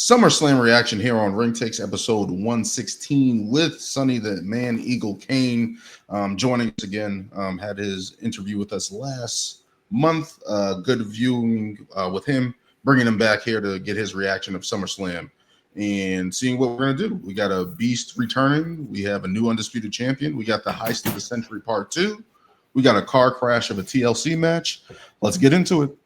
Summerslam reaction here on Ring Takes episode 116 with Sonny the Man Eagle Kane joining us again. Had his interview with us last month. Good viewing with him, bringing him back here to get his reaction of SummerSlam and seeing what we're going to do. We got a beast returning. We have a new undisputed champion. We got the Heist of the Century Part 2. We got a car crash of a TLC match. Let's get into it.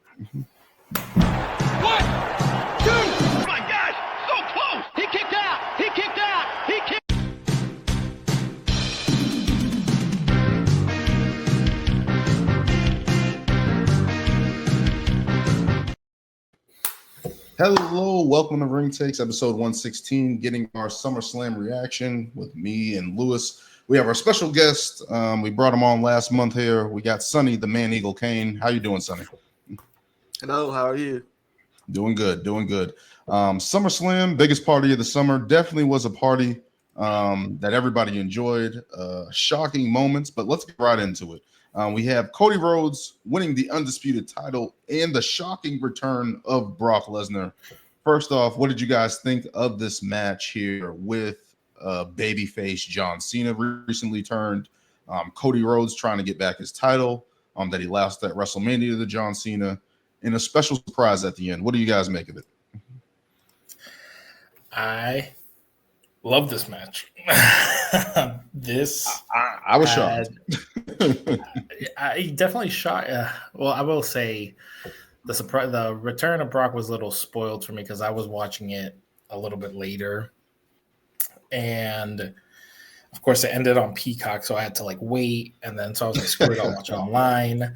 Hello, welcome to Ring Takes, episode 116, getting our SummerSlam reaction with me and Lewis. We have our special guest. We brought him on last month here. We got Sonny, the Man Eagle Kane. How you doing, Sonny? Hello, how are you? Doing good, doing good. SummerSlam, biggest party of the summer, definitely was a party that everybody enjoyed. Shocking moments, but let's get right into it. We have Cody Rhodes winning the undisputed title and the shocking return of Brock Lesnar. First off, what did you guys think of this match here with babyface John Cena recently turned? Cody Rhodes trying to get back his title that he lost at WrestleMania to John Cena, and a special surprise at the end. What do you guys make of it? I love this match. I was shocked. I definitely shocked. Well, I will say the return of Brock was a little spoiled for me because I was watching it a little bit later, and of course it ended on Peacock, so I had to wait, and then so I was like, screw it, I'll watch it online.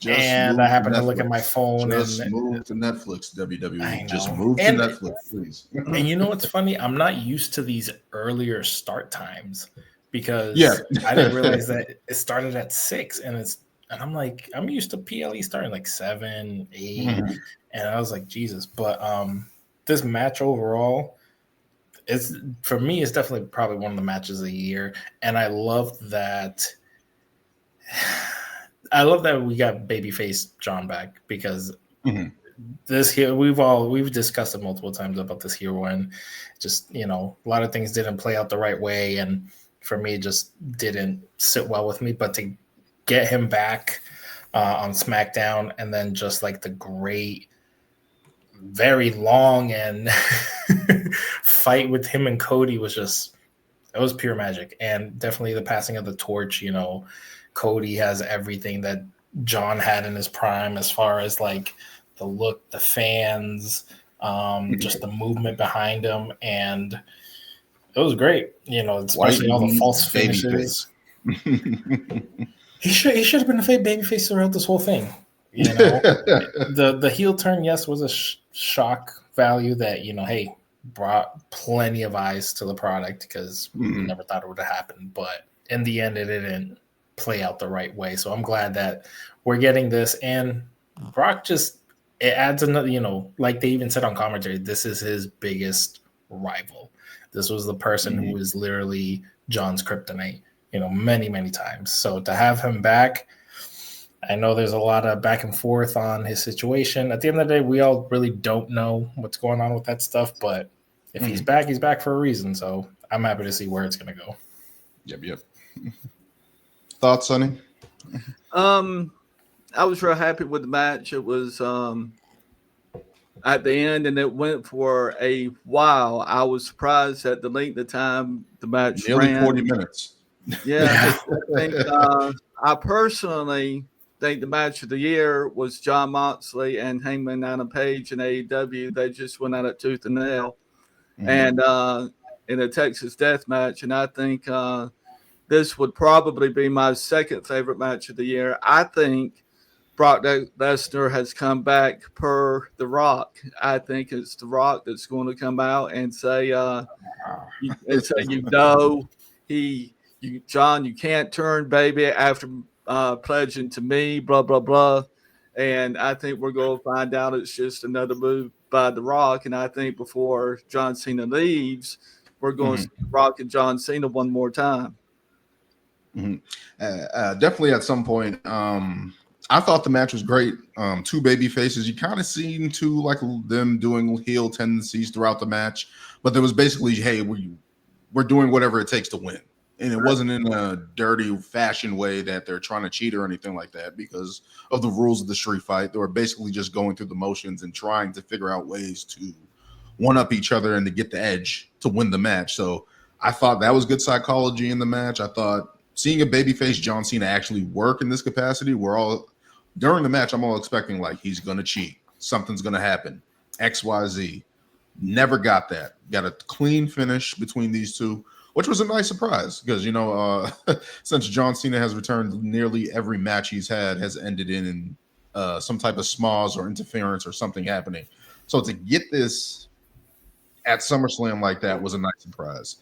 And I happened to look at my phone and move to Netflix, WWE. Just move to Netflix, please. And you know what's funny? I'm not used to these earlier start times because I didn't realize that it started at 6, and I'm like, I'm used to PLE starting like 7, 8, and I was like, Jesus. But this match overall, for me, it's definitely probably one of the matches of the year, and I love that. I love that we got babyface John back because this here we've discussed it multiple times about this here one. Just a lot of things didn't play out the right way, and for me, it just didn't sit well with me. But to get him back on SmackDown, and then just like the great, very long and fight with him and Cody was it was pure magic, and definitely the passing of the torch. Cody has everything that John had in his prime as far as like the look, the fans, just the movement behind him, and it was great. Especially all the false finishes. He should have been a fake babyface throughout this whole thing. The heel turn, yes, was a shock value that hey, brought plenty of eyes to the product because we never thought it would have happened, but in the end, it didn't play out the right way. So I'm glad that we're getting this, and Brock it adds another, like they even said on commentary, this is his biggest rival. This was the person who was literally John's kryptonite, many, many times. So to have him back, I know there's a lot of back and forth on his situation. At the end of the day, we all really don't know what's going on with that stuff, but if he's back for a reason. So I'm happy to see where it's going to go. Yep. Thoughts, Sonny? I was real happy with the match. It was at the end, and it went for a while. I was surprised at the length of time the match nearly ran. 40 minutes. Yeah, I personally think the match of the year was Jon Moxley and Hangman Adam Page in AEW. They just went at it tooth and nail, and in a Texas Death Match, and I think. This would probably be my second favorite match of the year. I think Brock Lesnar has come back per The Rock. I think it's The Rock that's going to come out and say, John, you can't turn baby after pledging to me, blah, blah, blah. And I think we're going to find out it's just another move by The Rock. And I think before John Cena leaves, we're going to see Rock and John Cena one more time. Definitely at some point. I thought the match was great. Two baby faces. You kind of seen like them doing heel tendencies throughout the match, but there was basically, hey, we're doing whatever it takes to win. And it wasn't in a dirty fashion way that they're trying to cheat or anything like that because of the rules of the street fight. They were basically just going through the motions and trying to figure out ways to one up each other and to get the edge to win the match. So I thought that was good psychology in the match. I thought seeing a babyface John Cena actually work in this capacity, during the match, I'm all expecting like he's going to cheat. Something's going to happen. XYZ. Never got that. Got a clean finish between these two, which was a nice surprise because, since John Cena has returned, nearly every match he's had has ended in some type of smoz or interference or something happening. So to get this at SummerSlam like that was a nice surprise.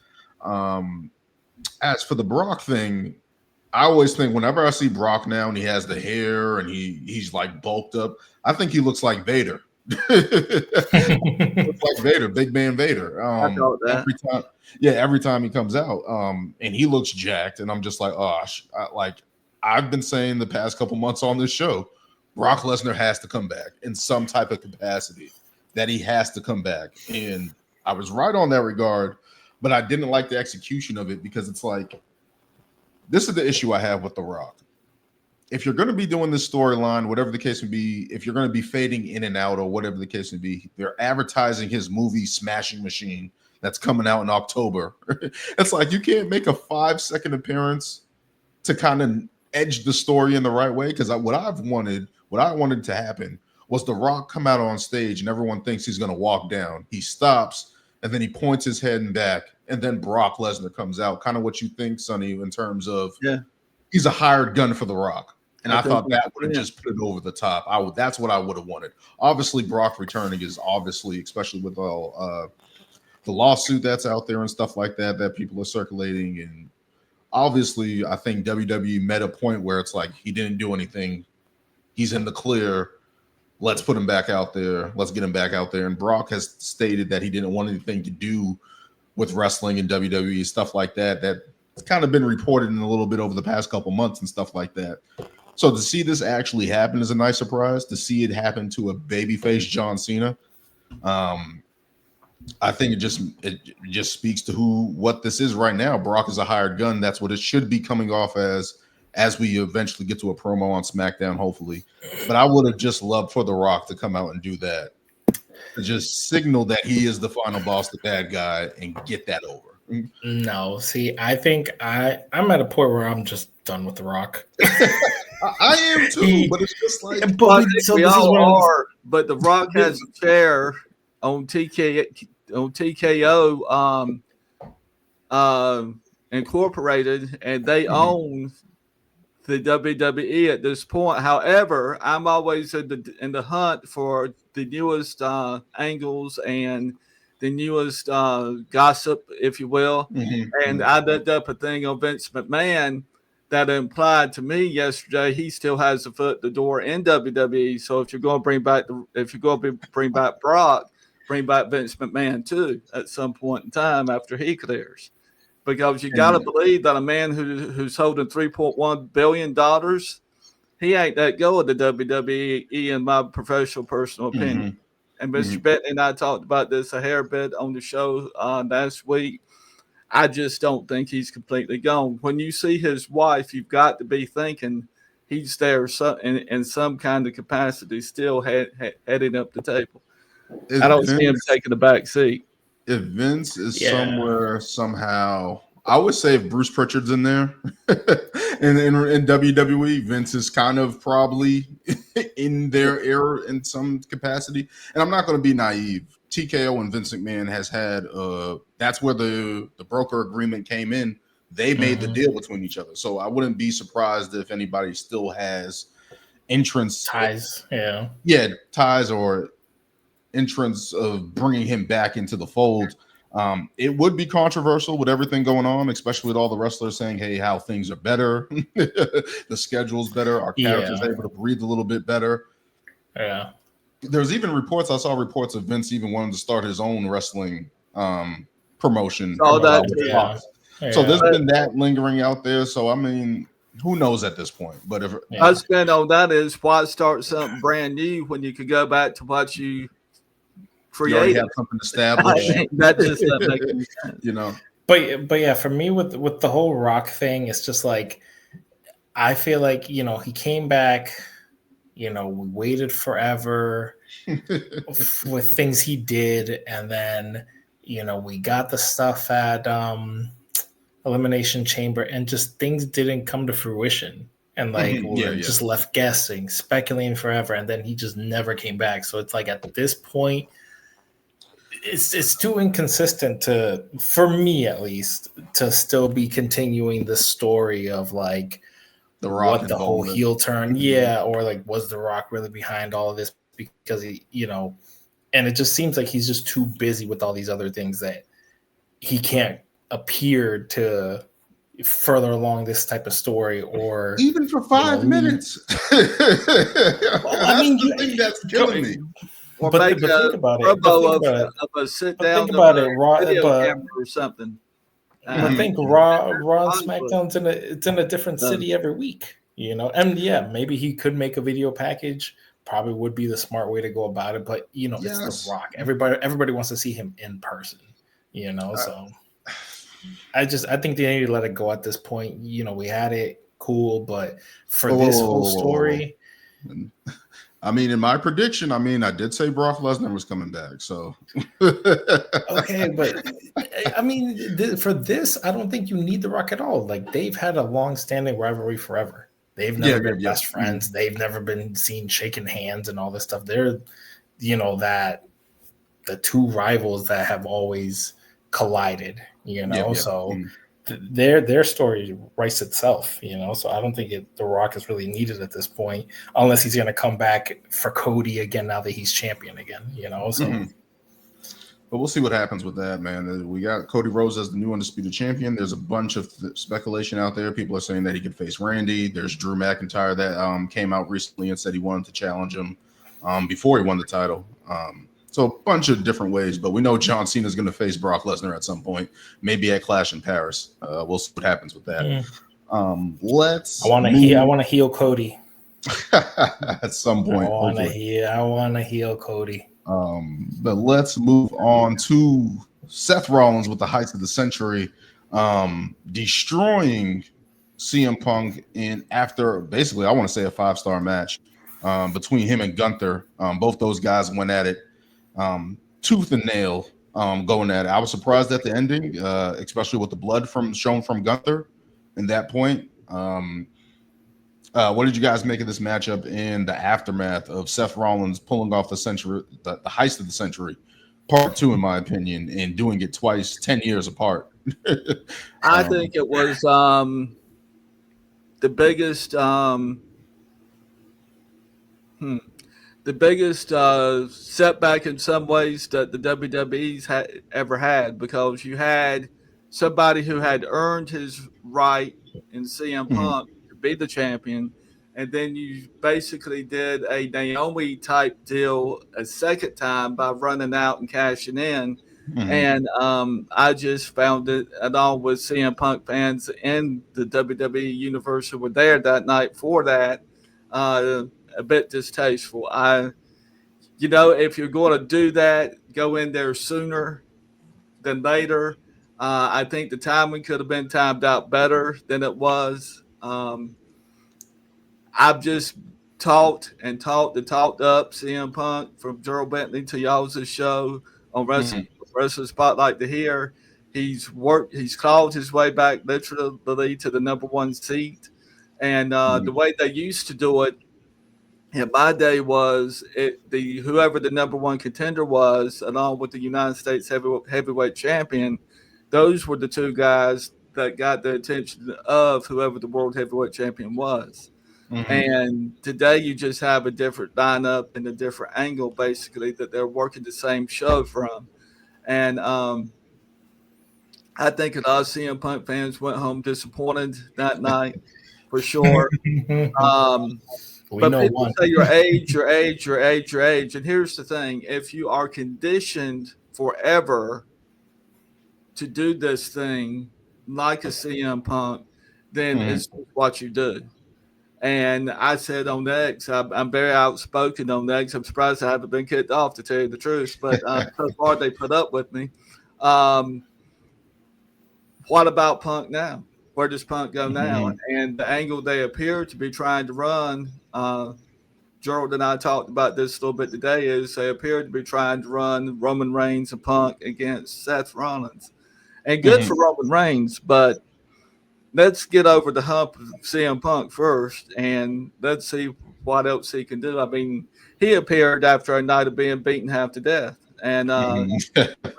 As for the Brock thing, I always think whenever I see Brock now and he has the hair and he's like bulked up, I think he looks like Vader. Looks like Vader, big man Vader. I thought that. Every time he comes out, and he looks jacked, and I'm just like, I've been saying the past couple months on this show, Brock Lesnar has to come back in some type of capacity. That he has to come back, and I was right on that regard, but I didn't like the execution of it because it's like, this is the issue I have with The Rock. If you're going to be doing this storyline, whatever the case may be, if you're going to be fading in and out or whatever the case may be, they're advertising his movie Smashing Machine that's coming out in October. It's like you can't make a 5-second appearance to kind of edge the story in the right way. Because what I wanted to happen was The Rock come out on stage and everyone thinks he's going to walk down. He stops and then he points his head and back, and then Brock Lesnar comes out. Kind of what you think, Sonny, in terms of he's a hired gun for The Rock. And I thought that would have just put it over the top. That's what I would have wanted. Obviously, Brock returning is especially with all the lawsuit that's out there and stuff like that people are circulating. And obviously, I think WWE met a point where it's like he didn't do anything. He's in the clear. Let's put him back out there. Let's get him back out there. And Brock has stated that he didn't want anything to do with wrestling and WWE, stuff like that. That's kind of been reported in a little bit over the past couple months and stuff like that. So to see this actually happen is a nice surprise. To see it happen to a babyface John Cena, I think it just speaks to what this is right now. Brock is a hired gun. That's what it should be coming off as we eventually get to a promo on SmackDown, hopefully. But I would have just loved for The Rock to come out and do that, to just signal that he is the final boss, the bad guy, and get that over. No, see, I think I'm at a point where I'm just done with The Rock. I am too, but it's just like we all are. But The Rock has a chair on TKO Incorporated, and they own the WWE at this point. However, I'm always in the hunt for the newest angles and the newest gossip, if you will. And I did up a thing on Vince McMahon that implied to me yesterday he still has a foot in the door in WWE. So if you're going to bring back Brock, bring back Vince McMahon too at some point in time after he clears. Because you got to believe that a man who's holding $3.1 billion, he ain't that go at the WWE, in my professional personal opinion. And Mr. Bentley and I talked about this a hair bit on the show last week. I just don't think he's completely gone. When you see his wife, you've got to be thinking he's there in some kind of capacity, still heading up the table. I don't see him taking the back seat. If Vince is somewhere, somehow, I would say if Bruce Pritchard's in there in WWE, Vince is kind of probably in their era in some capacity. And I'm not going to be naive. TKO and Vince McMahon has had that's where the broker agreement came in. They made the deal between each other. So I wouldn't be surprised if anybody still has ties. Ties or entrance of bringing him back into the fold. It would be controversial with everything going on, especially with all the wrestlers saying, hey, how things are better. The schedule's better. Our characters are able to breathe a little bit better. Yeah. There's even reports. I saw reports of Vince even wanting to start his own wrestling promotion. So there's been that lingering out there. So, I mean, who knows at this point? But if my spin on that is why start something brand new when you could go back to what you you already created? have something established, That just doesn't make any sense. you know. But yeah, for me with the whole Rock thing, it's just like I feel like he came back. We waited forever with things he did, and then we got the stuff at Elimination Chamber, and just things didn't come to fruition, and like we're just left guessing, speculating forever, and then he just never came back. So it's like at this point, it's too inconsistent for me at least, to still be continuing the story of like the Rock what the whole heel turn, or like was the Rock really behind all of this, because he, and it just seems like he's just too busy with all these other things that he can't appear to further along this type of story, or even for 5 minutes. Well, I mean, the thing that's killing me. Or but make think about it. of a sit down think about it, video camera or something. I think Raw and SmackDown's in a different city every week, and maybe he could make a video package. Probably would be the smart way to go about it, but it's The Rock. Everybody wants to see him in person, so I think they need to let it go at this point. We had it cool, but for this whole story. I mean, in my prediction, I did say Brock Lesnar was coming back. So, okay, but I mean, for this, I don't think you need The Rock at all. Like, they've had a long-standing rivalry forever. They've never been best friends. Mm-hmm. They've never been seen shaking hands and all this stuff. They're, that the two rivals that have always collided. So. Mm-hmm. Their story writes itself, so I don't think The Rock is really needed at this point, unless he's going to come back for Cody again now that he's champion again, so. Mm-hmm. But we'll see what happens with that, man. We got Cody Rhodes as the new undisputed champion. There's a bunch of speculation out there. People are saying that he could face Randy. There's Drew McIntyre that came out recently and said he wanted to challenge him before he won the title. So a bunch of different ways, but we know John Cena is going to face Brock Lesnar at some point, maybe at Clash in Paris. We'll see what happens with that. I want to heal Cody at some point. I want to heal Cody. But let's move on to Seth Rollins with the heights of the century, destroying CM Punk after basically, I want to say, a 5-star match between him and Gunther. Both those guys went at it. Tooth and nail going at it. I was surprised at the ending, especially with the blood shown from Gunther in that point. What did you guys make of this matchup in the aftermath of Seth Rollins pulling off the heist of the century, part 2, in my opinion, and doing it twice, 10 years apart? I think it was the biggest setback in some ways that the WWE's ever had, because you had somebody who had earned his right in CM Punk to be the champion, and then you basically did a Naomi type deal a second time by running out and cashing in. And I just found it, along with CM Punk fans in the WWE universe who were there that night for that, a bit distasteful. If you're going to do that, go in there sooner than later. I think the timing could have been timed out better than it was. I've just talked up CM Punk from Gerald Bentley to y'all's show on Wrestling Spotlight to here. He's clawed his way back literally to the number 1 seat. And the way they used to do it in my day was whoever the number 1 contender was, along with the United States heavyweight champion, those were the 2 guys that got the attention of whoever the world heavyweight champion was. And today you just have a different lineup and a different angle, basically, that they're working the same show from. And I think a lot of CM Punk fans went home disappointed that night, for sure. But people say your age. And here's the thing. If you are conditioned forever to do this thing like a CM Punk, then it's what you do. And I said on X, I'm very outspoken on X. I'm surprised I haven't been kicked off, to tell you the truth. But so far they put up with me. What about Punk now? Where does Punk go now? And the angle they appear to be trying to run, Gerald and I talked about this a little bit today, is they appear to be trying to run Roman Reigns and Punk against Seth Rollins. And good for Roman Reigns, but let's get over the hump of CM Punk first, and let's see what else he can do. I mean, he appeared after a night of being beaten half to death. And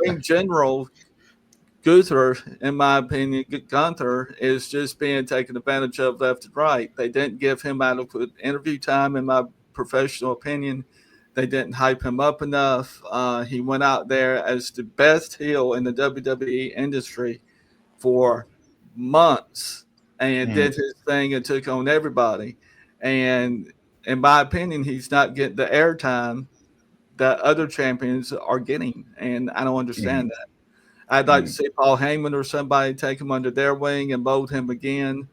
in general, Gunther, in my opinion, Gunther is just being taken advantage of left and right. They didn't give him adequate interview time, in my professional opinion. They didn't hype him up enough. He went out there as the best heel in the WWE industry for months and did his thing and took on everybody. And in my opinion, he's not getting the airtime that other champions are getting. And I don't understand that. I'd like to see Paul Heyman or somebody take him under their wing and mold him again.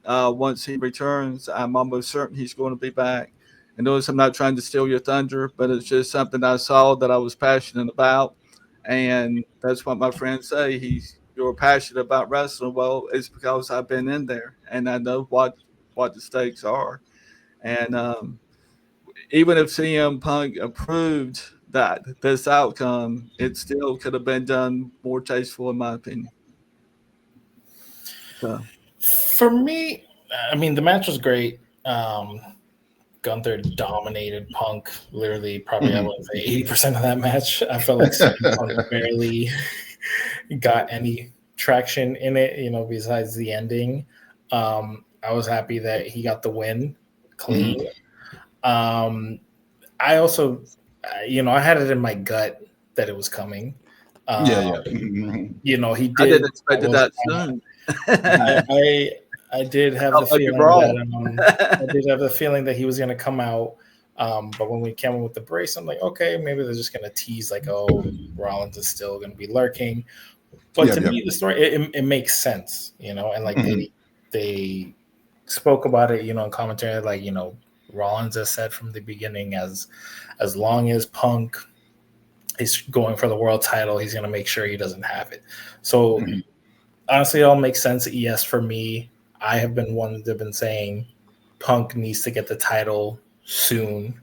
Once he returns, I'm almost certain he's going to be back. And notice I'm not trying to steal your thunder, but it's just something I saw that I was passionate about. And that's what my friends say. You're passionate about wrestling. Well, it's because I've been in there and I know what the stakes are. And even if CM Punk approved this outcome, it still could have been done more tasteful, in my opinion. So. For me, I mean, the match was great. Gunther dominated Punk, literally probably I would say 80% of that match. I felt like Punk barely got any traction in it, besides the ending. I was happy that he got the win clean. I also, I had it in my gut that it was coming. He did. I didn't expect that soon. I did have the feeling that I did have the feeling that he was going to come out. But when we came in with the brace, I'm like, okay, maybe they're just going to tease like, oh, Rollins is still going to be lurking. But to me, the story it makes sense, and like they spoke about it, in commentary, like Rollins has said from the beginning, as long as Punk is going for the world title, he's going to make sure he doesn't have it. So honestly, it all makes sense. Yes, for me, I have been one that have been saying Punk needs to get the title soon.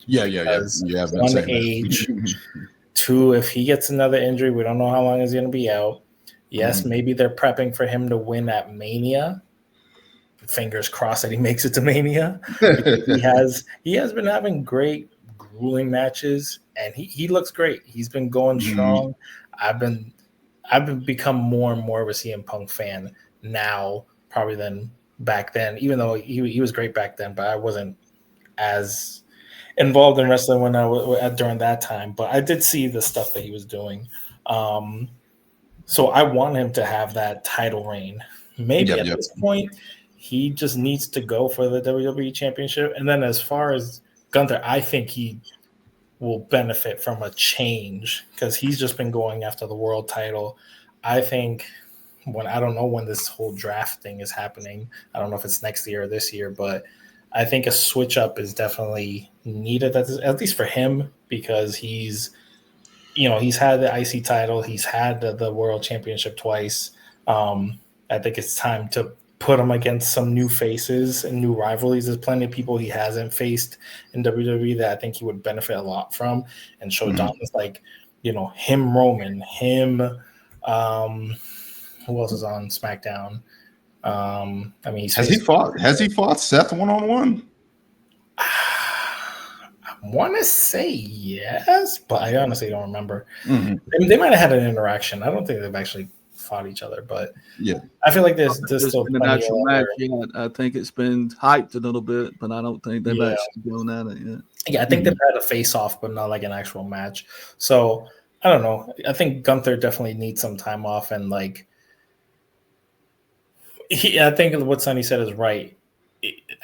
Yeah. One, age. Two, if he gets another injury, we don't know how long he's going to be out. Yes, maybe they're prepping for him to win at Mania. Fingers crossed that he makes it to Mania. He has been having great, grueling matches, and he looks great. He's been going strong. I've been become more and more of a CM Punk fan now, probably than back then. Even though he was great back then, but I wasn't as involved in wrestling when I was during that time. But I did see the stuff that he was doing. So I want him to have that title reign. Maybe at this point, he just needs to go for the WWE Championship. And then as far as Gunther, I think he will benefit from a change because he's just been going after the world title. I think I don't know when this whole draft thing is happening. I don't know if it's next year or this year, but I think a switch up is definitely needed, at least for him, because he's had the IC title. He's had the world championship twice. I think it's time to put him against some new faces and new rivalries. There's plenty of people he hasn't faced in WWE that I think he would benefit a lot from, and show dominance, like, him, Roman, him, who else is on SmackDown? I mean, has he fought Seth one-on-one? I want to say yes, but I honestly don't remember. I mean, they might have had an interaction. I don't think they've actually fought each other, but I feel like there's still been a natural match. I think it's been hyped a little bit, but I don't think they've actually gone at it yet. Yeah, I think they've had a face-off, but not like an actual match. So I don't know. I think Gunther definitely needs some time off, and like, I think what Sonny said is right.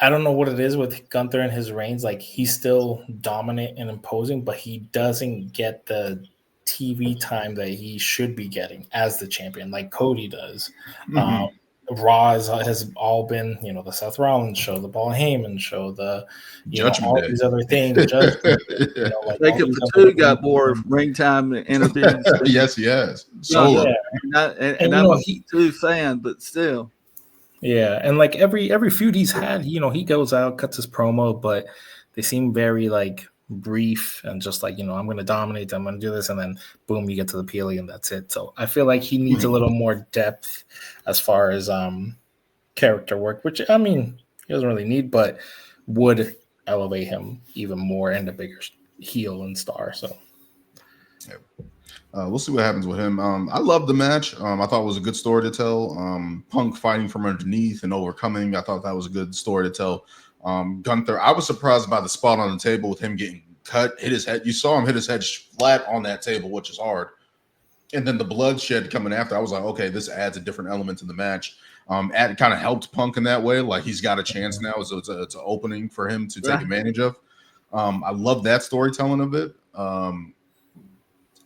I don't know what it is with Gunther and his reigns. Like, he's still dominant and imposing, but he doesn't get the TV time that he should be getting as the champion, like Cody does. Raw has all been, the Seth Rollins show, the Paul Heyman show, the Judgment all Day. these other things. Judgment Day, Yeah. like Jacob Fatu got more ring time interviews. Yes, he has. Solo. Solo. And I'm a Fatu fan, but still. Yeah, and like every feud he's had, he goes out, cuts his promo, but they seem very like brief and just like, I'm going to dominate, I'm going to do this, and then boom, you get to the PLE and that's it. So I feel like he needs a little more depth as far as character work, which I mean he doesn't really need, but would elevate him even more and a bigger heel and star. So we'll see what happens with him. I love the match. I thought it was a good story to tell. Punk fighting from underneath and overcoming. I thought that was a good story to tell. Gunther, I was surprised by the spot on the table with him getting cut, hit his head. You saw him hit his head flat on that table, which is hard. And then the bloodshed coming after. I was like, okay, this adds a different element to the match. It kind of helped Punk in that way. Like he's got a chance now. So it's an opening for him to take advantage of. I love that storytelling of it.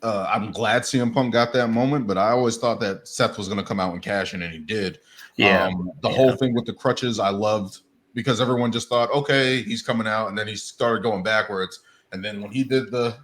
I'm glad CM Punk got that moment, but I always thought that Seth was going to come out and cash in, and he did. Yeah. The whole thing with the crutches, I loved because everyone just thought, okay, he's coming out, and then he started going backwards. And then when he did the,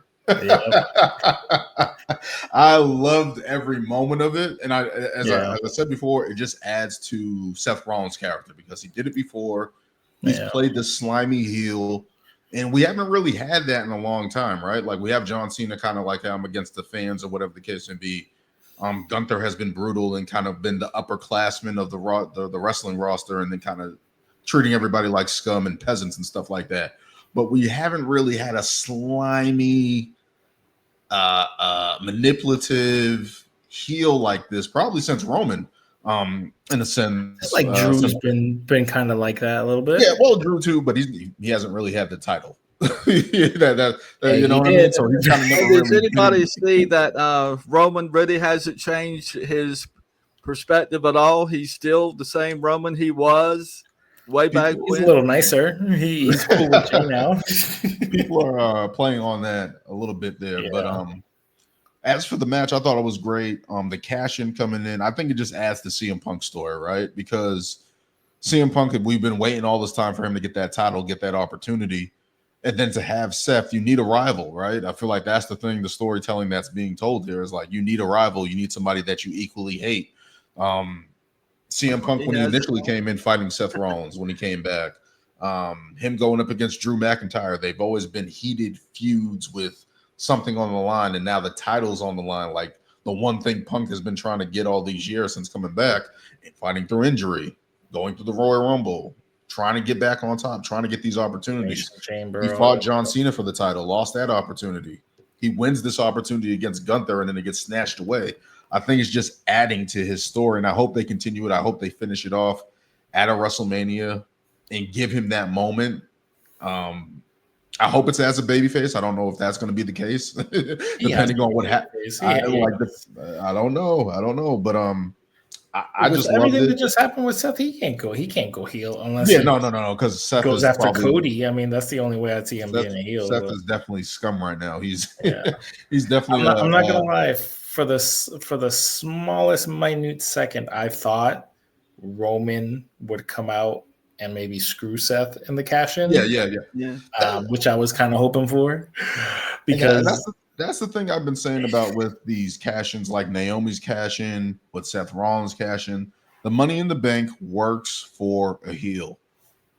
I loved every moment of it. And as I said before, it just adds to Seth Rollins' character because he did it before. He's played the slimy heel. And we haven't really had that in a long time, right? Like we have John Cena kind of like I'm against the fans or whatever the case may be. Gunther has been brutal and kind of been the upperclassman of the wrestling roster and then kind of treating everybody like scum and peasants and stuff like that. But we haven't really had a slimy, manipulative heel like this probably since Roman. In a sense, it's like Drew's been kind of like that a little bit. Yeah, well, Drew too, but he hasn't really had the title. You know what I mean? So he's kind of never does anybody see that Roman really hasn't changed his perspective at all? He's still the same Roman he was way back when. He's a little nicer. He's cool with Jay now. People are playing on that a little bit there, but as for the match, I thought it was great. The cash in coming in, I think it just adds to CM Punk's story, right? Because CM Punk, we've been waiting all this time for him to get that title, get that opportunity. And then to have Seth, you need a rival, right? I feel like that's the thing, the storytelling that's being told here is like, you need a rival. You need somebody that you equally hate. CM Punk, when he initially came in fighting Seth Rollins, when he came back, him going up against Drew McIntyre, they've always been heated feuds with something on the line, and now the title's on the line. Like the one thing Punk has been trying to get all these years since coming back, fighting through injury, going through the Royal Rumble, trying to get back on top, trying to get these opportunities. He fought John Cena for the title, lost that opportunity. He wins this opportunity against Gunther, and then it gets snatched away. I think it's just adding to his story, and I hope they continue it. I hope they finish it off at a WrestleMania and give him that moment. I hope it's as a babyface. I don't know if that's going to be the case, depending on what happens. I don't know, but I just everything that just happened with Seth. He can't go heel unless no, because Seth goes after Cody. I mean, that's the only way I'd see him being a heel. Seth is definitely scum right now. He's definitely. I'm not gonna lie. For the smallest minute second, I thought Roman would come out and maybe screw Seth in the cash in. Yeah. Which I was kind of hoping for, because that's the thing I've been saying about with these cash-ins, like Naomi's cash-in, with Seth Rollins cash-in. The Money in the Bank works for a heel.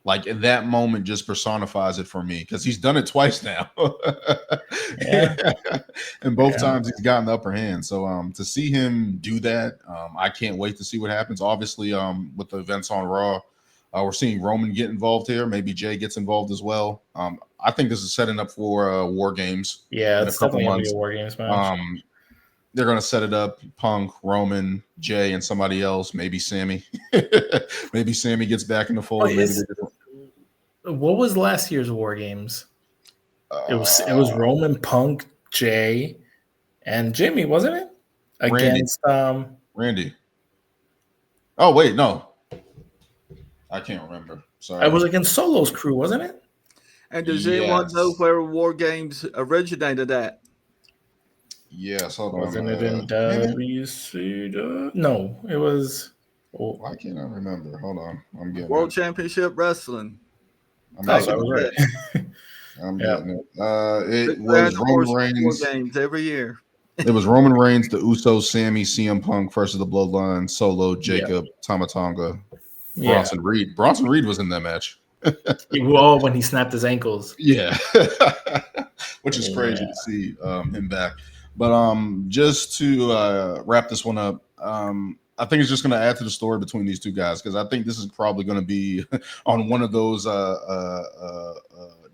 Like in that moment, just personifies it for me because he's done it twice now. And both times he's gotten the upper hand. So to see him do that, I can't wait to see what happens. Obviously, with the events on Raw, we're seeing Roman get involved here. Maybe Jay gets involved as well. I think this is setting up for War Games. Yeah, it's definitely going to be a War Games match. They're going to set it up. Punk, Roman, Jay, and somebody else. Maybe Sammy. Maybe Sammy gets back in the fold. What was last year's War Games? It was Roman, Punk, Jay, and Jimmy, wasn't it? Against Randy. Oh wait, no. I can't remember. Sorry. It was against Solo's crew, wasn't it? And does anyone know where War Games originated at? Yes, hold on. Wasn't it in WCW? No, it was Why can't I remember? Hold on, I'm getting World it. Championship Wrestling. I'm That's getting what it. I was right. I'm Yeah. getting it. It Grand was Roman Horse War Reigns. Games every year. It was Roman Reigns, the Usos, Sammy, CM Punk versus the Bloodline, Solo, Yeah. Jacob, Tamatonga, Yeah. Bronson Reed. Bronson Reed was in that match. Well, when he snapped his ankles. Yeah, which is Yeah. crazy to see him back. But just to wrap this one up, I think it's just going to add to the story between these two guys because I think this is probably going to be on one of those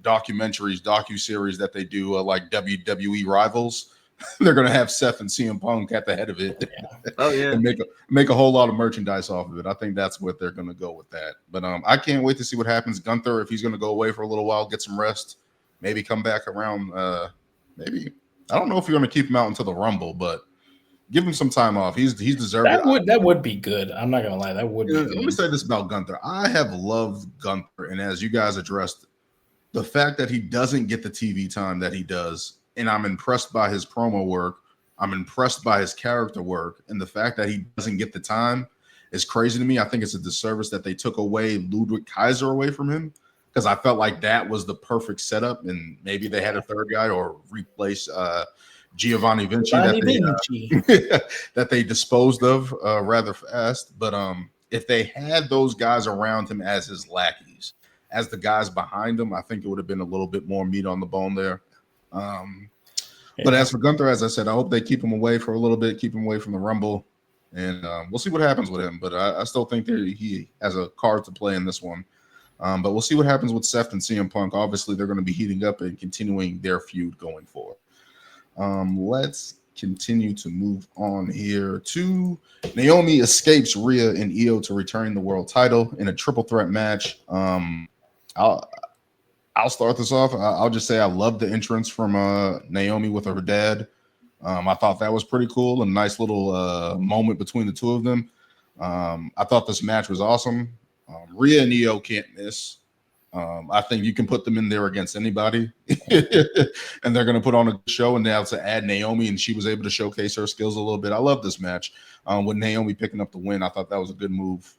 documentaries, docu-series that they do like WWE Rivals. They're going to have Seth and CM Punk at the head of it. Oh yeah. And make a whole lot of merchandise off of it. I think that's what they're going to go with that. But I can't wait to see what happens. Gunther, if he's going to go away for a little while, get some rest, maybe come back around. Maybe I don't know if you're going to keep him out until the Rumble, but give him some time off. He's deserved it. That would be good. I'm not gonna lie, that would be Let good. me say this about Gunther. I have loved Gunther, and as you guys addressed, the fact that he doesn't get the TV time that he does, and I'm impressed by his promo work. I'm impressed by his character work, and the fact that he doesn't get the time is crazy to me. I think it's a disservice that they took away Ludwig Kaiser away from him because I felt like that was the perfect setup, and maybe they had a third guy or replace Giovanni Vinci that they disposed of rather fast. But if they had those guys around him as his lackeys, as the guys behind him, I think it would have been a little bit more meat on the bone there. But as for Gunther, as I said, I hope they keep him away for a little bit, keep him away from the Rumble, and we'll see what happens with him. But I still think that he has a card to play in this one. But we'll see what happens with Seth and CM Punk. Obviously, they're going to be heating up and continuing their feud going forward. Let's continue to move on here to Naomi escapes Rhea and Io to return the world title in a triple threat match. I'll start this off. I'll just say I love the entrance from Naomi with her dad. I thought that was pretty cool. A nice little moment between the two of them. I thought this match was awesome. Rhea and Io can't miss. I think you can put them in there against anybody, and they're going to put on a good show. And now to add Naomi, and she was able to showcase her skills a little bit. I love this match. With Naomi picking up the win, I thought that was a good move.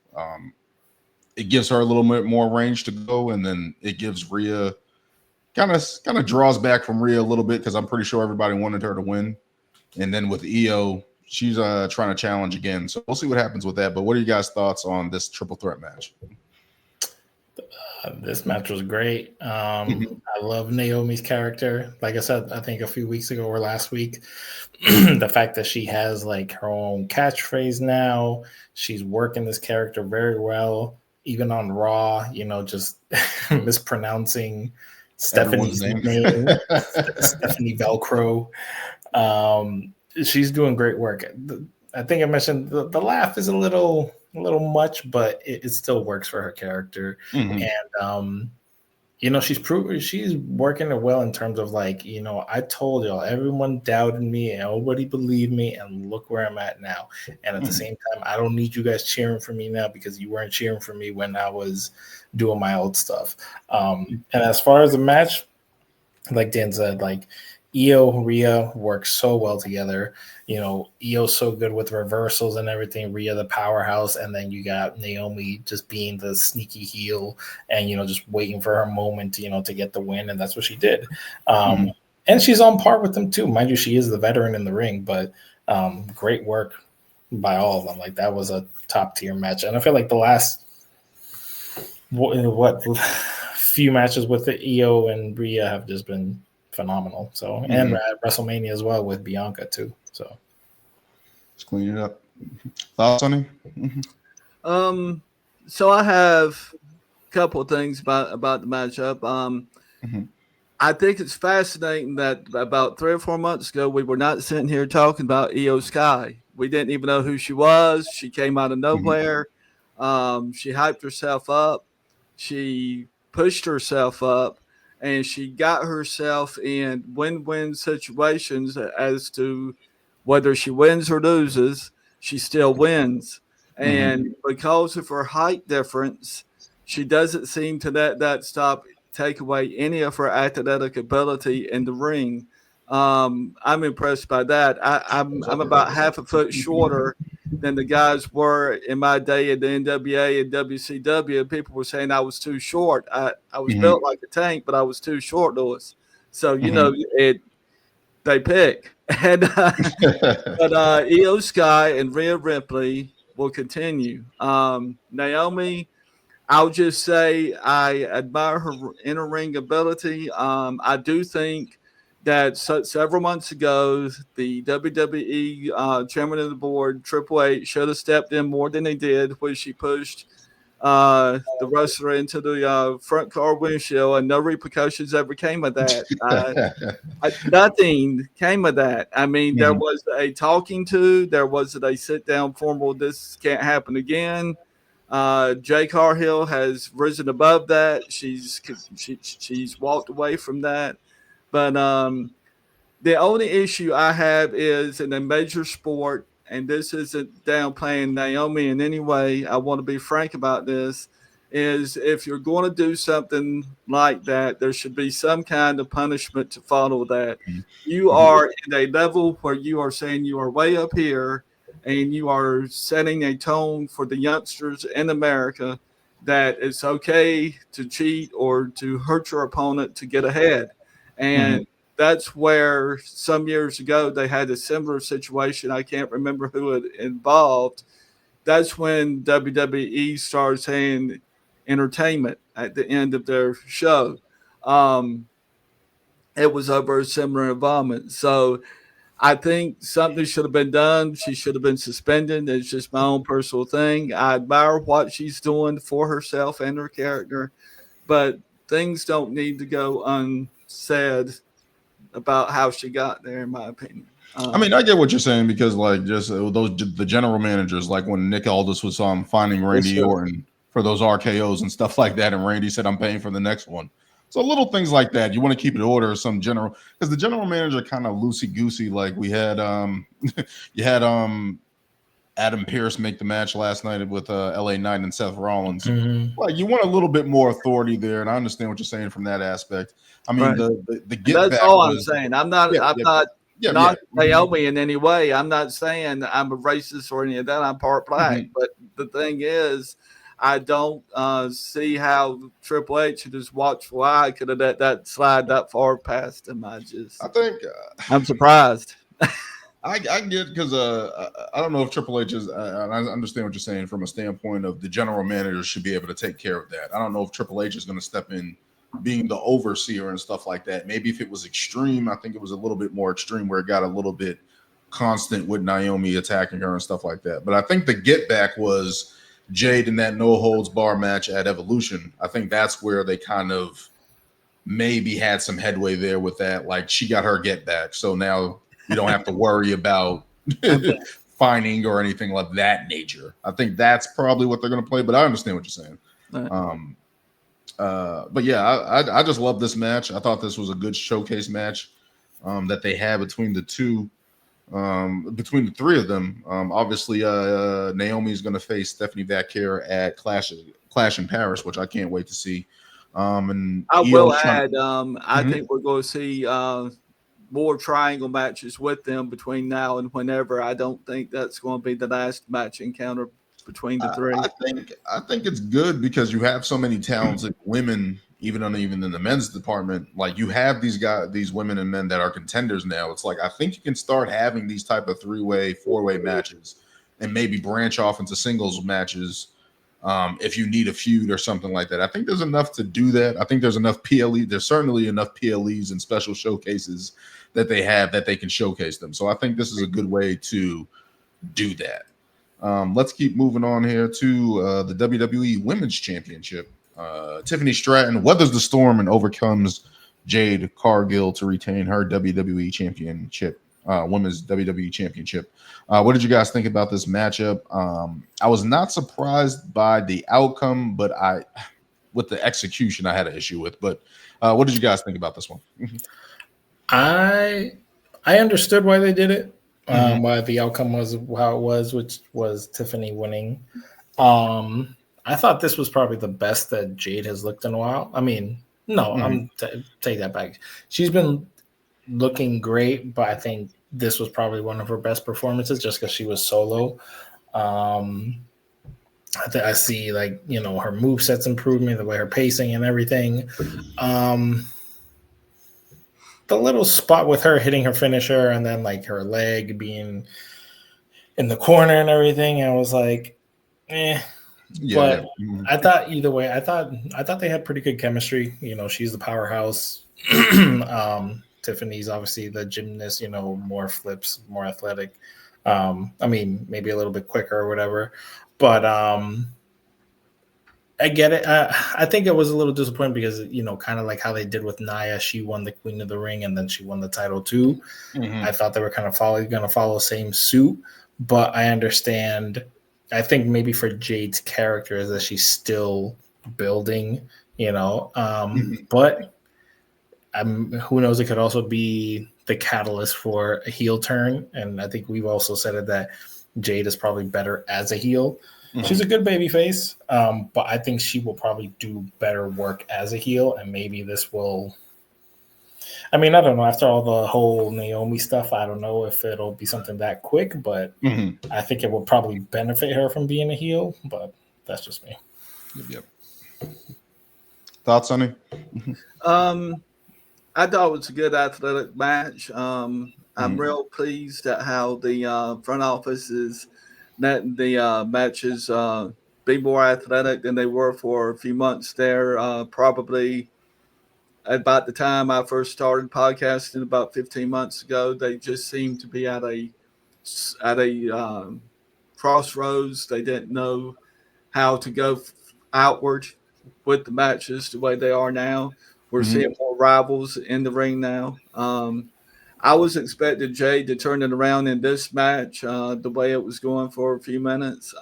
It gives her a little bit more range to go, and then it gives Rhea kind of draws back from Rhea a little bit because I'm pretty sure everybody wanted her to win. And then with Io, she's trying to challenge again. So we'll see what happens with that. But what are you guys' thoughts on this triple threat match? This match was great. I love Naomi's character. Like I said, I think a few weeks ago or last week, the fact that she has like her own catchphrase now, she's working this character very well. Even on Raw, just mispronouncing Stephanie's name, Stephanie Velcro. She's doing great work. I think I mentioned the laugh is a little much, but it still works for her character. And she's working it well in terms of I told y'all, everyone doubted me and nobody believed me, and look where I'm at now. And at the same time, I don't need you guys cheering for me now because you weren't cheering for me when I was doing my old stuff. And as far as the match, like Dan said, Io, Rhea work so well together. Io's so good with reversals and everything. Rhea, the powerhouse, and then you got Naomi just being the sneaky heel and just waiting for her moment, to get the win, and that's what she did. And she's on par with them too, mind you. She is the veteran in the ring, but great work by all of them. That was a top tier match, and I feel like the last few matches with the Io and Rhea have just been phenomenal. So and at WrestleMania as well with Bianca too. So let's clean it up. Thoughts, Sonny? So I have a couple of things about the matchup. I think it's fascinating that about 3 or 4 months ago we were not sitting here talking about Io Sky. We didn't even know who she was. She came out of nowhere. She hyped herself up. She pushed herself up. And she got herself in win-win situations as to whether she wins or loses, she still wins. And because of her height difference, she doesn't seem to let that take away any of her athletic ability in the ring. I'm impressed by that. I'm about half a foot shorter, than the guys were in my day at the NWA and WCW. People were saying I was too short. I was built like a tank, but I was too short, Lewis. So, they pick. And but Io Sky and Rhea Ripley will continue. Naomi, I'll just say I admire her inner ring ability. I do think that several months ago, the WWE chairman of the board, Triple H, should have stepped in more than they did, where she pushed the wrestler into the front car windshield, and no repercussions ever came of that. Nothing came of that. I mean, there was a talking to, there was a sit down formal, this can't happen again. Jay Carhill has risen above that. She's walked away from that. But the only issue I have is in a major sport, and this isn't downplaying Naomi in any way. I want to be frank about this. Is if you're going to do something like that, there should be some kind of punishment to follow that. You are in a level where you are saying you are way up here, and you are setting a tone for the youngsters in America that it's okay to cheat or to hurt your opponent to get ahead. And that's where some years ago they had a similar situation. I can't remember who it involved. That's when WWE started saying entertainment at the end of their show. It was over a similar involvement. So I think something should have been done. She should have been suspended. It's just my own personal thing. I admire what she's doing for herself and her character, but things don't need to go unsaid about how she got there, in my opinion. I mean, I get what you're saying because, like, just the general managers, like when Nick Aldis was finding Randy Orton for those RKOs and stuff like that, and Randy said, "I'm paying for the next one." So little things like that, you want to keep it in order. Some general, because the general manager kind of loosey goosey. Like we had, you had Adam Pearce make the match last night with LA Knight and Seth Rollins. Like you want a little bit more authority there, and I understand what you're saying from that aspect. I mean, the get that's back all I'm saying. I'm not not yeah. Naomi in any way. I'm not saying I'm a racist or any of that. I'm part black. But the thing is, I don't see how Triple H and his watchful eye could have let that slide that far past him. I think I'm surprised. I get because I don't know if Triple H is. I understand what you're saying from a standpoint of the general manager should be able to take care of that. I don't know if Triple H is going to step in, being the overseer and stuff like that. Maybe if it was extreme, I think it was a little bit more extreme where it got a little bit constant with Naomi attacking her and stuff like that. But I think the get back was Jade in that no holds bar match at Evolution. I think that's where they kind of maybe had some headway there with that. Like she got her get back. So now you don't have to worry about fining or anything like that nature. I think that's probably what they're going to play, but I understand what you're saying. But yeah, I just love this match. I thought this was a good showcase match that they had between the two, between the three of them. Obviously, Naomi is going to face Stephanie Vaquer at Clash in Paris, which I can't wait to see. And I will add, I think we're going to see more triangle matches with them between now and whenever. I don't think that's going to be the last match encounter between the three. I think it's good because you have so many talented women, even in the men's department. Like you have these women and men that are contenders now. It's like I think you can start having these type of 3-way, 4-way matches, and maybe branch off into singles matches if you need a feud or something like that. I think there's enough to do that. I think there's enough PLE. There's certainly enough PLEs and special showcases that they have that they can showcase them. So I think this is a good way to do that. Let's keep moving on here to the WWE Women's Championship. Tiffany Stratton weathers the storm and overcomes Jade Cargill to retain her WWE Championship, Women's WWE Championship. What did you guys think about this matchup? I was not surprised by the outcome, but with the execution, I had an issue with. But what did you guys think about this one? I understood why they did it. Why the outcome was how it was, which was Tiffany winning. I thought this was probably the best that Jade has looked in a while. I mean, no, I'm take that back. She's been looking great, but I think this was probably one of her best performances just because she was solo. I see like her moveset's improvement, the way her pacing and everything. The little spot with her hitting her finisher and then like her leg being in the corner and everything, I was like, eh. Yeah, but yeah. Mm-hmm. I thought either way, I thought they had pretty good chemistry. She's the powerhouse. Tiffany's obviously the gymnast. More flips, more athletic. I mean, maybe a little bit quicker or whatever, but I get it. I think it was a little disappointing because kind of like how they did with Nia, she won the Queen of the Ring and then she won the title too. Mm-hmm. I thought they were kind of going to follow the same suit, but I understand. I think maybe for Jade's character is that she's still building, but who knows? It could also be the catalyst for a heel turn, and I think we've also said it that Jade is probably better as a heel. Mm-hmm. She's a good baby face, but I think she will probably do better work as a heel, and maybe this will. I mean, I don't know. After all the whole Naomi stuff, I don't know if it'll be something that quick, but I think it will probably benefit her from being a heel, but that's just me. Yep. Thoughts, Sonny? I thought it was a good athletic match. I'm real pleased at how the front office is letting the matches be more athletic than they were for a few months there. Probably about the time I first started podcasting about 15 months ago, they just seemed to be at a crossroads. They didn't know how to go outward with the matches the way they are now. We're seeing more rivals in the ring now. I was expecting Jade to turn it around in this match, the way it was going for a few minutes.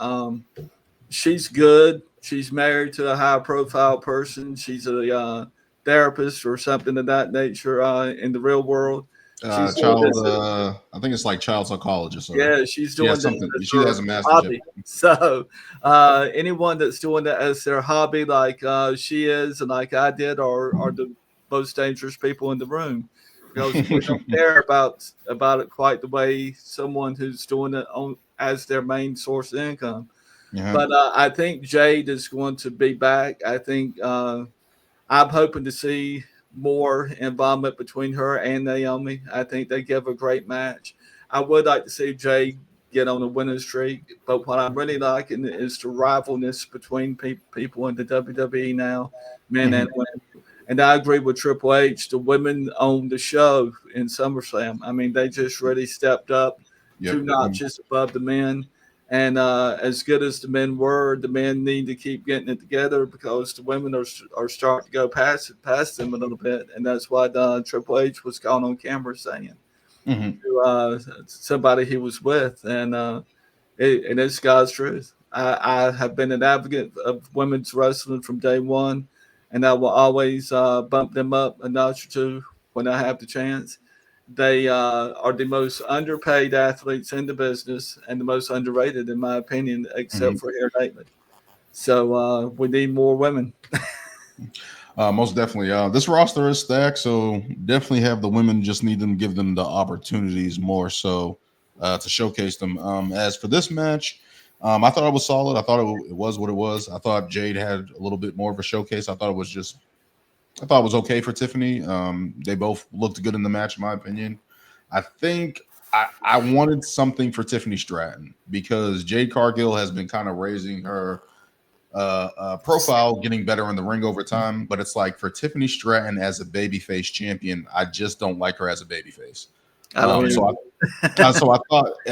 She's good. She's married to a high-profile person. She's a therapist or something of that nature in the real world. I think it's like child psychologist. Yeah, she's doing something. She her has a master's. hobby. So anyone that's doing that as their hobby, like she is and like I did, are the most dangerous people in the room because we don't care about it quite the way someone who's doing it as their main source of income. Yeah. But I think Jade is going to be back. I think I'm hoping to see more involvement between her and Naomi. I think they give a great match. I would like to see Jade get on a winning streak, but what I'm really liking is the rivalness between people in the WWE now, men and women. And I agree with Triple H. The women own the show in SummerSlam. I mean, they just really stepped up 2 notches above the men. And as good as the men were, the men need to keep getting it together because the women are starting to go past them a little bit, and that's what Triple H was caught on camera saying to somebody he was with, and it's God's truth. I have been an advocate of women's wrestling from day one, and I will always bump them up a notch or two when I have the chance. They are the most underpaid athletes in the business and the most underrated, in my opinion, except for here lately. So we need more women. Most definitely. This roster is stacked, so definitely have the women. Just need them, give them the opportunities more so to showcase them. As for this match, I thought it was solid. I thought it was what it was. I thought Jade had a little bit more of a showcase. I thought it was okay for Tiffany. They both looked good in the match, in my opinion. I think I wanted something for Tiffany Stratton because Jade Cargill has been kind of raising her profile, getting better in the ring over time. But it's like for Tiffany Stratton as a babyface champion, I just don't like her as a babyface. So I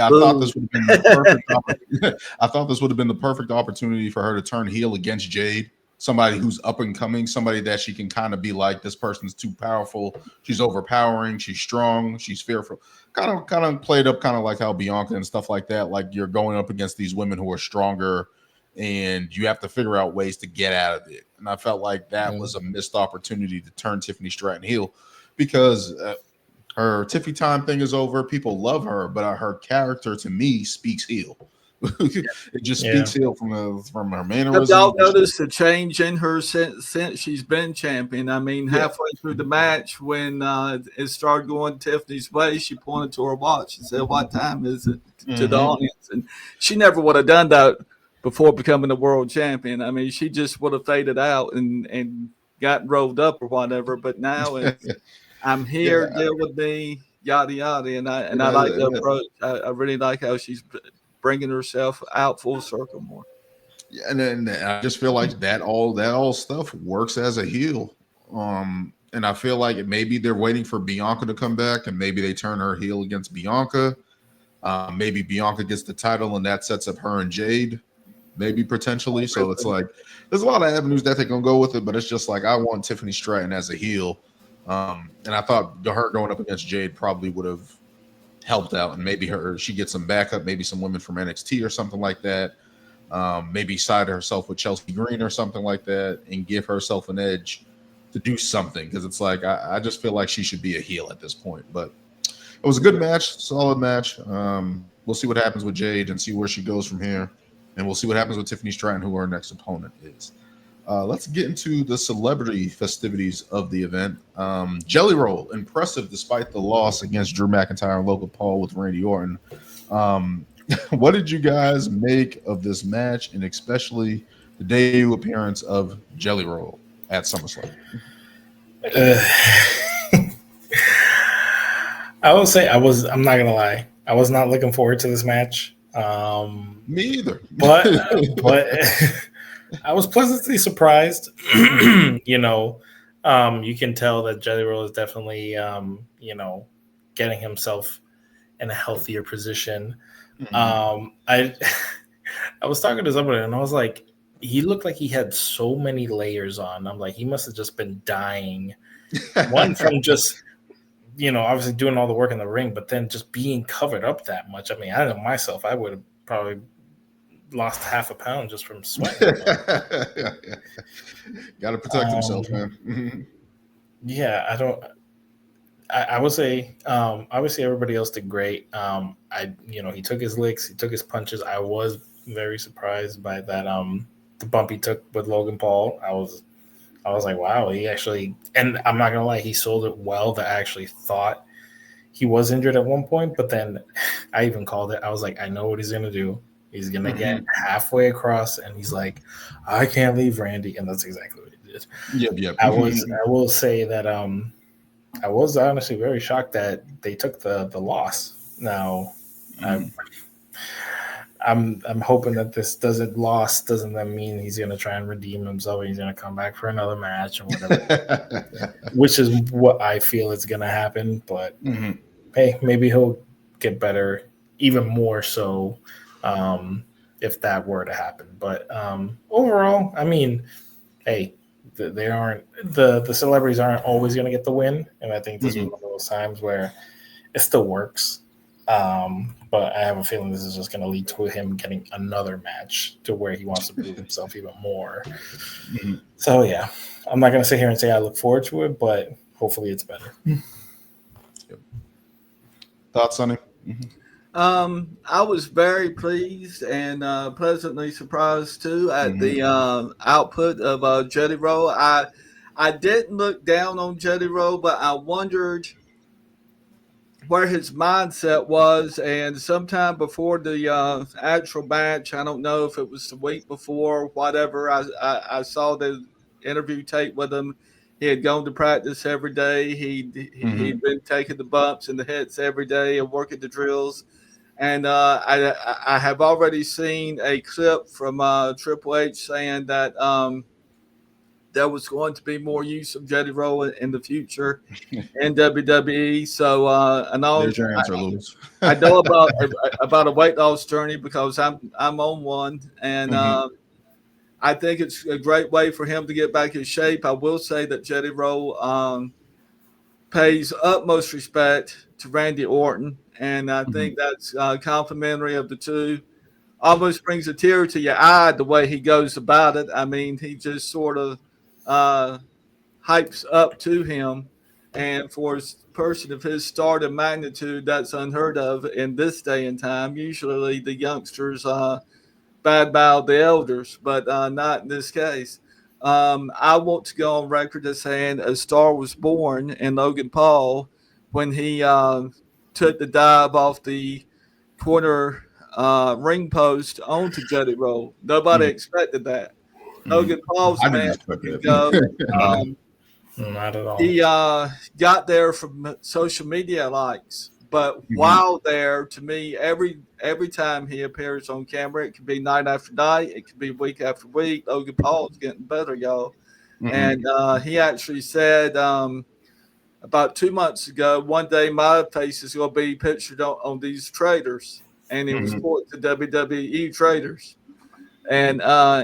thought this would have been the perfect opportunity. I thought this would have been the perfect opportunity for her to turn heel against Jade. Somebody who's up and coming, somebody that she can kind of be like, this person's too powerful. She's overpowering. She's strong. She's fearful. Kind of played up, kind of like how Bianca and stuff like that. Like you're going up against these women who are stronger, and you have to figure out ways to get out of it. And I felt like that was a missed opportunity to turn Tiffany Stratton heel because her Tiffy time thing is over. People love her, but her character to me speaks heel. It just speaks heel from her Have mannerisms. y'all noticed the change in her since she's been champion? I mean, halfway through the match, when it started going Tiffany's way, she pointed to her watch and said, "What time is it?" to the audience, and she never would have done that before becoming the world champion. I mean, she just would have faded out and got rolled up or whatever. But now it's, I'm here, deal with me, yada yada, and I like the approach. I really like how she's bringing herself out full circle more. Yeah, and then I just feel like that all stuff works as a heel. And I feel like maybe they're waiting for Bianca to come back, and maybe they turn her heel against Bianca. Maybe Bianca gets the title, and that sets up her and Jade, maybe potentially. So it's like there's a lot of avenues that they can go with it, but it's just like I want Tiffany Stratton as a heel, and I thought her going up against Jade probably would have helped out, and maybe she gets some backup, maybe some women from NXT or something like that. Maybe side herself with Chelsea Green or something like that, and give herself an edge to do something, because it's like I just feel like she should be a heel at this point. But it was a good match, solid match. We'll see what happens with Jade and see where she goes from here, and we'll see what happens with Tiffany Stratton, who our next opponent is. Let's get into the celebrity festivities of the event. Jelly Roll, impressive despite the loss against Drew McIntyre and Logan Paul with Randy Orton. What did you guys make of this match, and especially the debut appearance of Jelly Roll at SummerSlam? I will say I'm not gonna lie, I was not looking forward to this match. Me either. But I was pleasantly surprised. You can tell that Jelly Roll is definitely getting himself in a healthier position. I was talking to somebody and I was like, he looked like he had so many layers on. I'm like, he must have just been dying. One from just, obviously doing all the work in the ring, but then just being covered up that much. I mean, I know myself, I would have probably lost half a pound just from sweating. Got to protect himself, man. Yeah, I would say, obviously everybody else did great. He took his licks, he took his punches. I was very surprised by that. The bump he took with Logan Paul. I was like, wow, he actually, and I'm not gonna lie, he sold it well. That I actually thought he was injured at one point, but then I even called it. I was like, I know what he's gonna do. He's gonna get halfway across, and he's like, I can't leave Randy, and that's exactly what he did. Yep. I will say that I was honestly very shocked that they took the loss. Now, I'm hoping that this doesn't that mean he's going to try and redeem himself and he's going to come back for another match or whatever, which is what I feel is going to happen. But hey, maybe he'll get better even more so if that were to happen. But overall, I mean, hey, they aren't the celebrities aren't always going to get the win, and I think this was one of those times where it still works. But I have a feeling this is just going to lead to him getting another match to where he wants to prove himself even more. So yeah, I'm not going to sit here and say I look forward to it, but hopefully it's better. Thoughts, Sonny? I was very pleased and pleasantly surprised too at the output of Jelly Roll. I didn't look down on Jelly Roll, but I wondered where his mindset was. And sometime before the actual match, I don't know if it was the week before, whatever, I saw the interview tape with him. He had gone to practice every day. He'd been taking the bumps and the hits every day and working the drills. And I have already seen a clip from Triple H saying that there was going to be more use of Jelly Roll in the future in WWE. So, There's your answer, Lewis. I know about a weight loss journey because I'm on one, and I think it's a great way for him to get back in shape. I will say that Jelly Roll pays utmost respect to Randy Orton, and I think that's complimentary of the two. Almost brings a tear to your eye the way he goes about it. I mean, he just sort of hypes up to him, and for his person of his start and magnitude, that's unheard of in this day and time. Usually the youngsters badmouth the elders, but not in this case. I want to go on record as saying a star was born in Logan Paul when he took the dive off the corner ring post onto Jetty Roll. Nobody expected that. Logan Paul's I a didn't man expect who can that. go. Not at all. He got there from social media likes, but while there, to me, every time he appears on camera, it could be night after night, it could be week after week. Logan Paul's getting better, y'all. And he actually said about 2 months ago, one day my face is going to be pictured on these traders, and he was pointing to WWE traders. And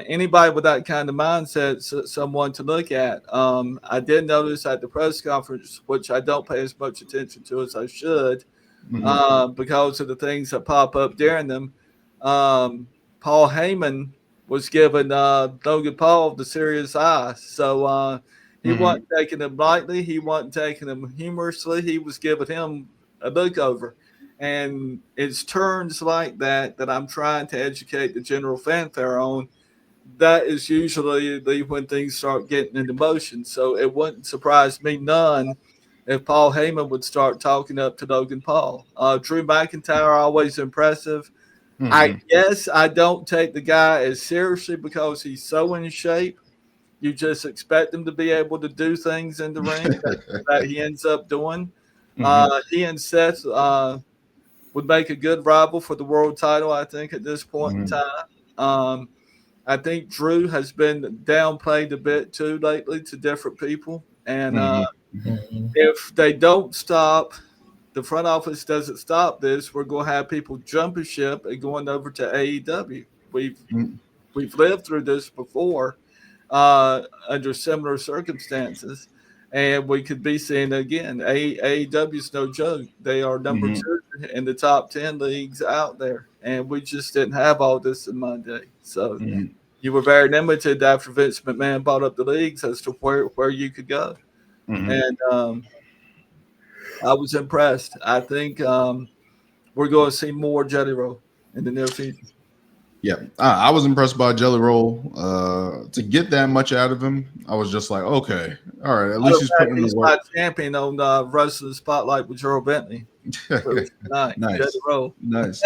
anybody with that kind of mindset, someone to look at. I did notice at the press conference, which I don't pay as much attention to as I should, because of the things that pop up during them. Paul Heyman was giving Logan Paul the serious eye. So he wasn't taking him lightly. He wasn't taking him humorously. He was giving him a look over. And it's turns like that I'm trying to educate the general fanfare on. That is usually when things start getting into motion. So it wouldn't surprise me none if Paul Heyman would start talking up to Logan Paul. Drew McIntyre, always impressive. I guess I don't take the guy as seriously because he's so in shape. You just expect him to be able to do things in the ring that he ends up doing. He and Seth would make a good rival for the world title, I think, at this point in time. I think Drew has been downplayed a bit too lately to different people. And if they don't stop, the front office doesn't stop this, we're going to have people jumping ship and going over to AEW. We've lived through this before under similar circumstances. And we could be seeing it again. AEW is no joke. They are number 2 in the top 10 leagues out there. And we just didn't have all this in Monday. So you were very limited after Vince McMahon bought up the leagues as to where you could go. And I was impressed. I think we're going to see more Jelly Roll in the near future. Yeah, I was impressed by Jelly Roll. To get that much out of him, I was just like, okay, all right. At least he's putting in the work. My champion on Wrestling Spotlight with Gerald Bentley. Nice, nice.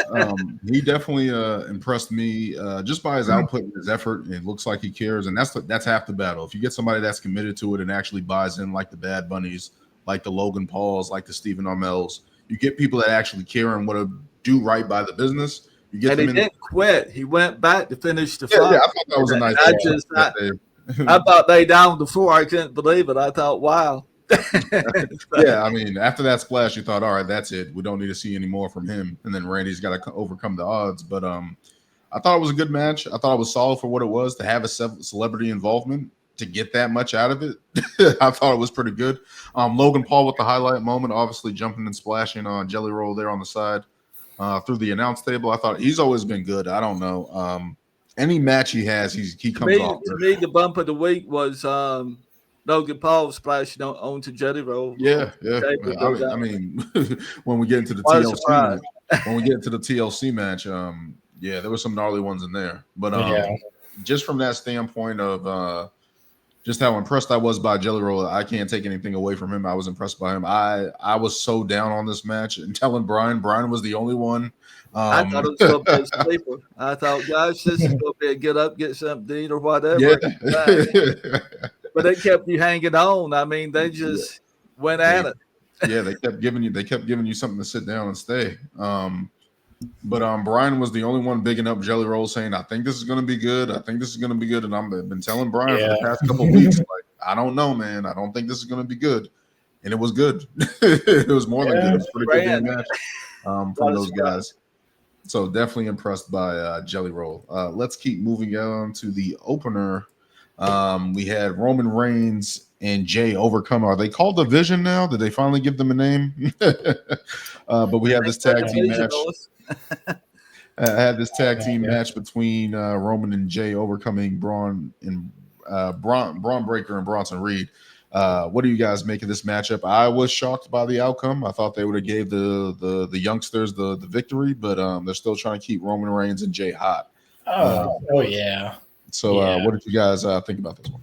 He definitely impressed me just by his output and his effort. It looks like he cares, and that's half the battle. If you get somebody that's committed to it and actually buys in, like the Bad Bunnies, like the Logan Pauls, like the Stephen Amell's, you get people that actually care and want to do right by the business. You get and them he didn't quit. He went back to finish the fight. Yeah, I thought that was a nice. I thought they down before. I couldn't believe it. I thought, wow. Yeah, I mean, after that splash, you thought, all right, that's it. We don't need to see any more from him. And then Randy's got to overcome the odds. But I thought it was a good match. I thought it was solid for what it was to have a celebrity involvement, to get that much out of it. I thought it was pretty good. Logan Paul with the highlight moment, obviously jumping and splashing on Jelly Roll there on the side. Through the announce table, I thought he's always been good. I don't know. Any match he has, he comes off. To me, the bump of the week was Logan Paul splashing onto Jelly Roll. Yeah. I mean, when we get into the TLC match, yeah, there were some gnarly ones in there. But just from that standpoint of just how impressed I was by Jelly Roll, I can't take anything away from him. I was impressed by him. I was so down on this match and telling Brian was the only one. I thought it was going to be a sleeper. I thought, gosh, this is going to be a get up, get something to eat or whatever. Yeah. But they kept you hanging on. I mean, they just went at it. Yeah, they kept giving you something to sit down and stay. But Brian was the only one bigging up Jelly Roll, saying, I think this is going to be good. I think this is going to be good. And I've been telling Brian for the past couple of weeks, like, I don't know, man. I don't think this is going to be good. And it was good. It was more than good. It was a pretty good match from those guys. So definitely impressed by Jelly Roll. Let's keep moving on to the opener. We had Roman Reigns and Jay overcome. Are they called the Vision now? Did they finally give them a name? But we have this tag team match. Had this tag team match between Roman and Jay overcoming Braun Breaker and Bronson Reed. What do you guys make of this matchup? I was shocked by the outcome. I thought they would have gave the youngsters the victory, but they're still trying to keep Roman Reigns and Jay hot. Oh yeah. So Yeah. what did you guys think about this one?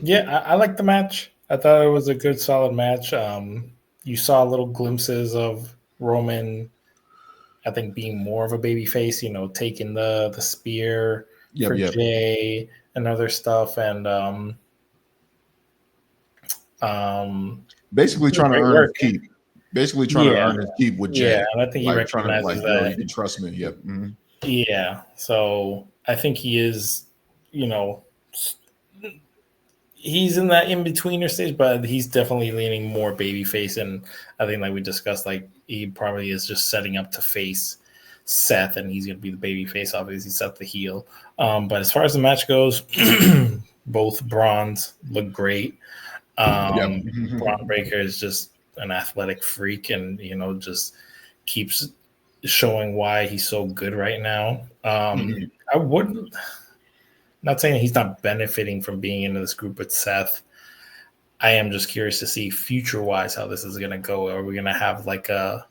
Yeah, I like the match. I thought it was a good, solid match. You saw little glimpses of Roman, I think, being more of a baby face, taking the spear for Jay and other stuff. And basically trying to earn his keep. Basically trying to earn his keep with Jay. Yeah, and I think he recognizes that. You can trust me. Yep. Mm-hmm. Yeah. So I think he is, he's in that in-betweener stage, but he's definitely leaning more babyface. And I think, like we discussed, like he probably is just setting up to face Seth, and he's going to be the babyface. Obviously, Seth the heel. But as far as the match goes, both Brawns look great. Braun Breaker is just an athletic freak, and just keeps showing why he's so good right now. I wouldn't. Not saying he's not benefiting from being into this group with Seth. I am just curious to see future-wise how this is going to go. Are we going to have like an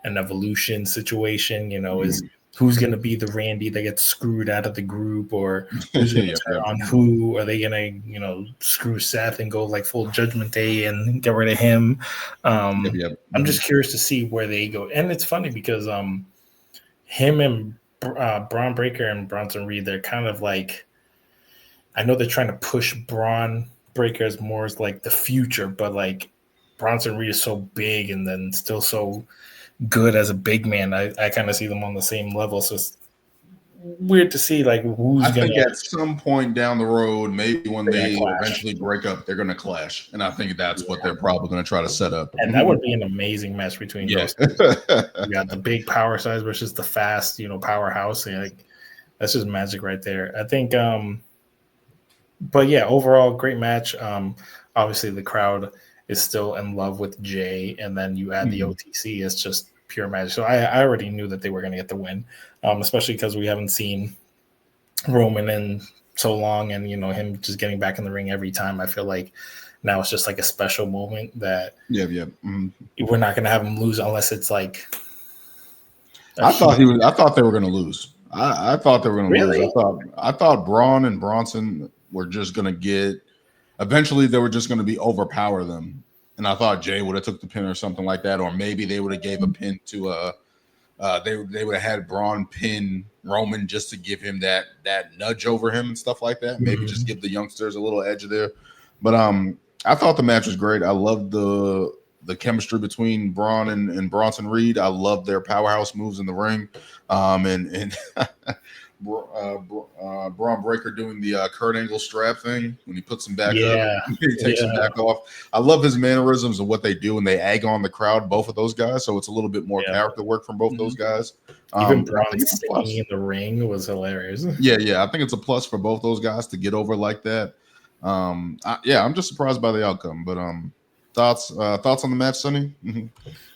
evolution situation? Is who's going to be the Randy that gets screwed out of the group, or who's going to turn on who? Are they going to screw Seth and go like full Judgment Day and get rid of him? I'm just curious to see where they go. And it's funny because him and Braun Breaker and Bronson Reed, they're kind of like, I know they're trying to push Braun Breaker as more as like the future, but like Bronson Reed is so big and then still so good as a big man. I kind of see them on the same level. So it's weird to see like who's I think at some point down the road, maybe when they eventually break up, they're going to clash. And I think that's what they're probably going to try to set up. And that would be an amazing match between those two. You got the big power size versus the fast, powerhouse. Like that's just magic right there. I think but yeah, overall, great match. Obviously, the crowd is still in love with Jay, and then you add the OTC, it's just pure magic. So I already knew that they were going to get the win, especially because we haven't seen Roman in so long, and him just getting back in the ring every time. I feel like now it's just like a special moment that we're not going to have him lose unless it's like. I thought they were going to lose. I thought they were going to lose. I thought Braun and Bronson were just going to get. Eventually, they were just going to be overpower them, and I thought Jay would have took the pin or something like that, or maybe they would have gave a pin to they would have had Braun pin Roman just to give him that nudge over him and stuff like that. Maybe just give the youngsters a little edge there. But I thought the match was great. I loved the chemistry between Braun and Bronson Reed. I love their powerhouse moves in the ring. And Braun Breaker doing the Kurt Angle strap thing when he puts him back up, he takes him back off. I love his mannerisms and what they do, and they egg on the crowd, both of those guys. So it's a little bit more character work from both those guys. Even Braun singing in the ring was hilarious. Yeah. I think it's a plus for both those guys to get over like that. I'm just surprised by the outcome. But thoughts on the match, Sonny?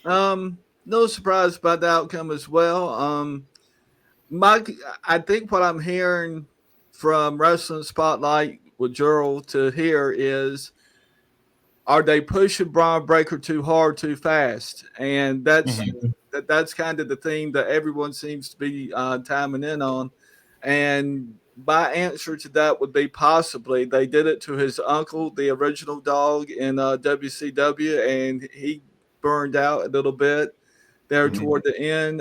No surprise by the outcome as well. I think what I'm hearing from Wrestling Spotlight with Gerald to here is, are they pushing Braun Breaker too hard, too fast? And that's kind of the theme that everyone seems to be timing in on. And my answer to that would be possibly they did it to his uncle, the original dog in WCW, and he burned out a little bit there toward the end.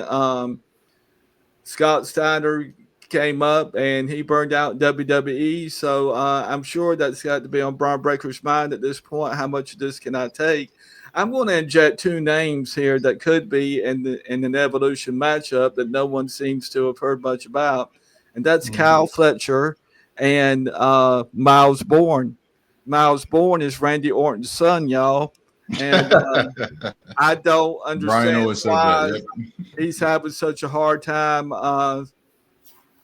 Scott Steiner came up and he burned out in WWE. So I'm sure that's got to be on Braun Breaker's mind at this point. How much of this can I take? I'm going to inject two names here that could be in an Evolution matchup that no one seems to have heard much about. And that's Kyle Fletcher and Miles Bourne. Miles Bourne is Randy Orton's son, y'all. And I don't understand why he's having such a hard time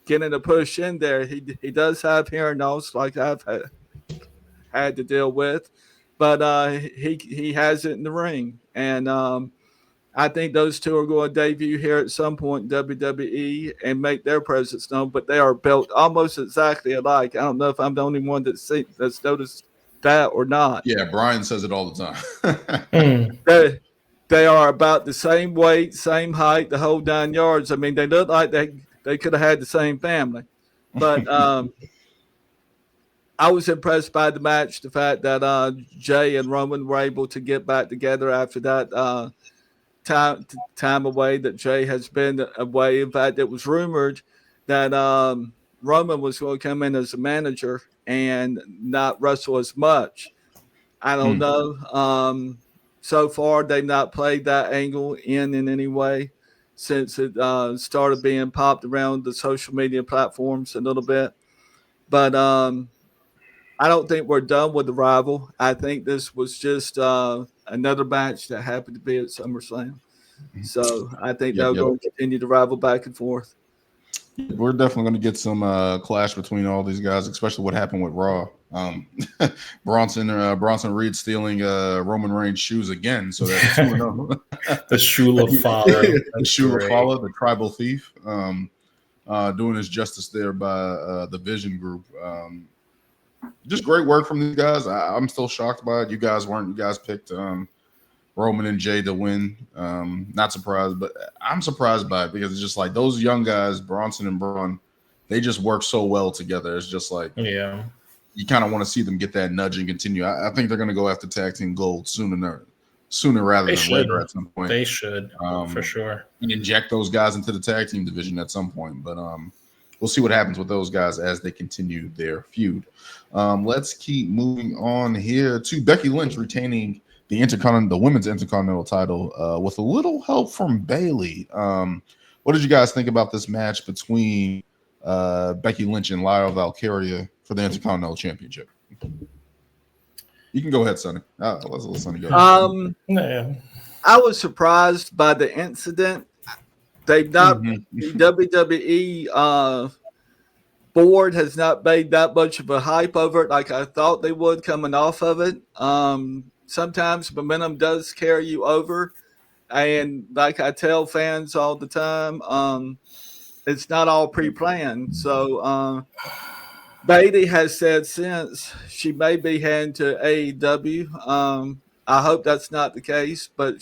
getting a push in there. He does have hearing loss like I've had to deal with, but he has it in the ring. And I think those two are going to debut here at some point in WWE and make their presence known, but they are built almost exactly alike. I don't know if I'm the only one that's noticed that or not. Yeah, Brian says it all the time. They are about the same weight, same height, the whole 9 yards. I mean, they look like they could have had the same family. But I was impressed by the match, the fact that Jay and Roman were able to get back together after that time away that Jay has been away. In fact, it was rumored that Roman was going to come in as a manager and not wrestle as much. I don't know. So far, they've not played that angle in any way since it started being popped around the social media platforms a little bit. But I don't think we're done with the rival. I think this was just another match that happened to be at SummerSlam. So I think they'll go continue to rival back and forth. We're definitely going to get some clash between all these guys, especially what happened with Raw. Bronson Reed stealing Roman Reigns' shoes again, so that's 2-0. The Shula Fala. The Shula Fala, the tribal thief, doing his justice there by the Vision Group. Just great work from these guys. I'm still shocked by it. You guys weren't. You guys picked Roman and Jay to win. Not surprised, but I'm surprised by it because it's just like those young guys, Bronson and Braun, they just work so well together. It's just like, you kind of want to see them get that nudge and continue. I think they're going to go after tag team gold sooner rather than later at some point. They should, for sure. And inject those guys into the tag team division at some point. But we'll see what happens with those guys as they continue their feud. Let's keep moving on here to Becky Lynch retaining the women's Intercontinental title with a little help from Bayley. What did you guys think about this match between Becky Lynch and Lyra Valkyria for the Intercontinental Championship? You can go ahead, Sonny. Let's let Sonny go. I was surprised by the incident. They've not the WWE board has not made that much of a hype over it like I thought they would coming off of it. Sometimes momentum does carry you over, and like I tell fans all the time, it's not all pre-planned. So Beatty has said since she may be heading to AEW. I hope that's not the case, but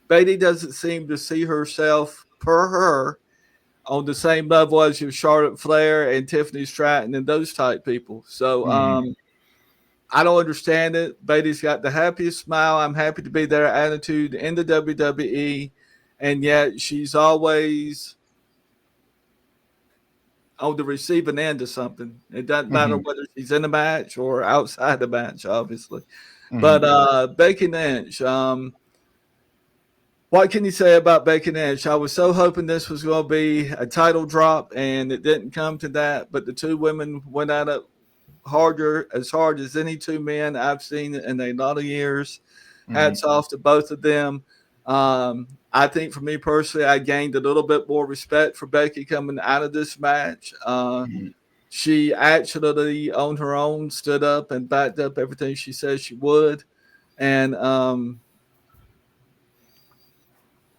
Beatty doesn't seem to see herself per her on the same level as your Charlotte Flair and Tiffany Stratton and those type people. So I don't understand it. Beatty's got the happiest smile. I'm happy to be there attitude in the WWE, and yet she's always on the receiving end of something. It doesn't matter whether she's in the match or outside the match, obviously. But Becky Lynch, what can you say about Becky Lynch? I was so hoping this was going to be a title drop, and it didn't come to that. But the two women went at it as hard as any two men I've seen in a lot of years. Hats off to both of them. I think for me personally, I gained a little bit more respect for Becky coming out of this match. She actually, on her own, stood up and backed up everything she said she would. And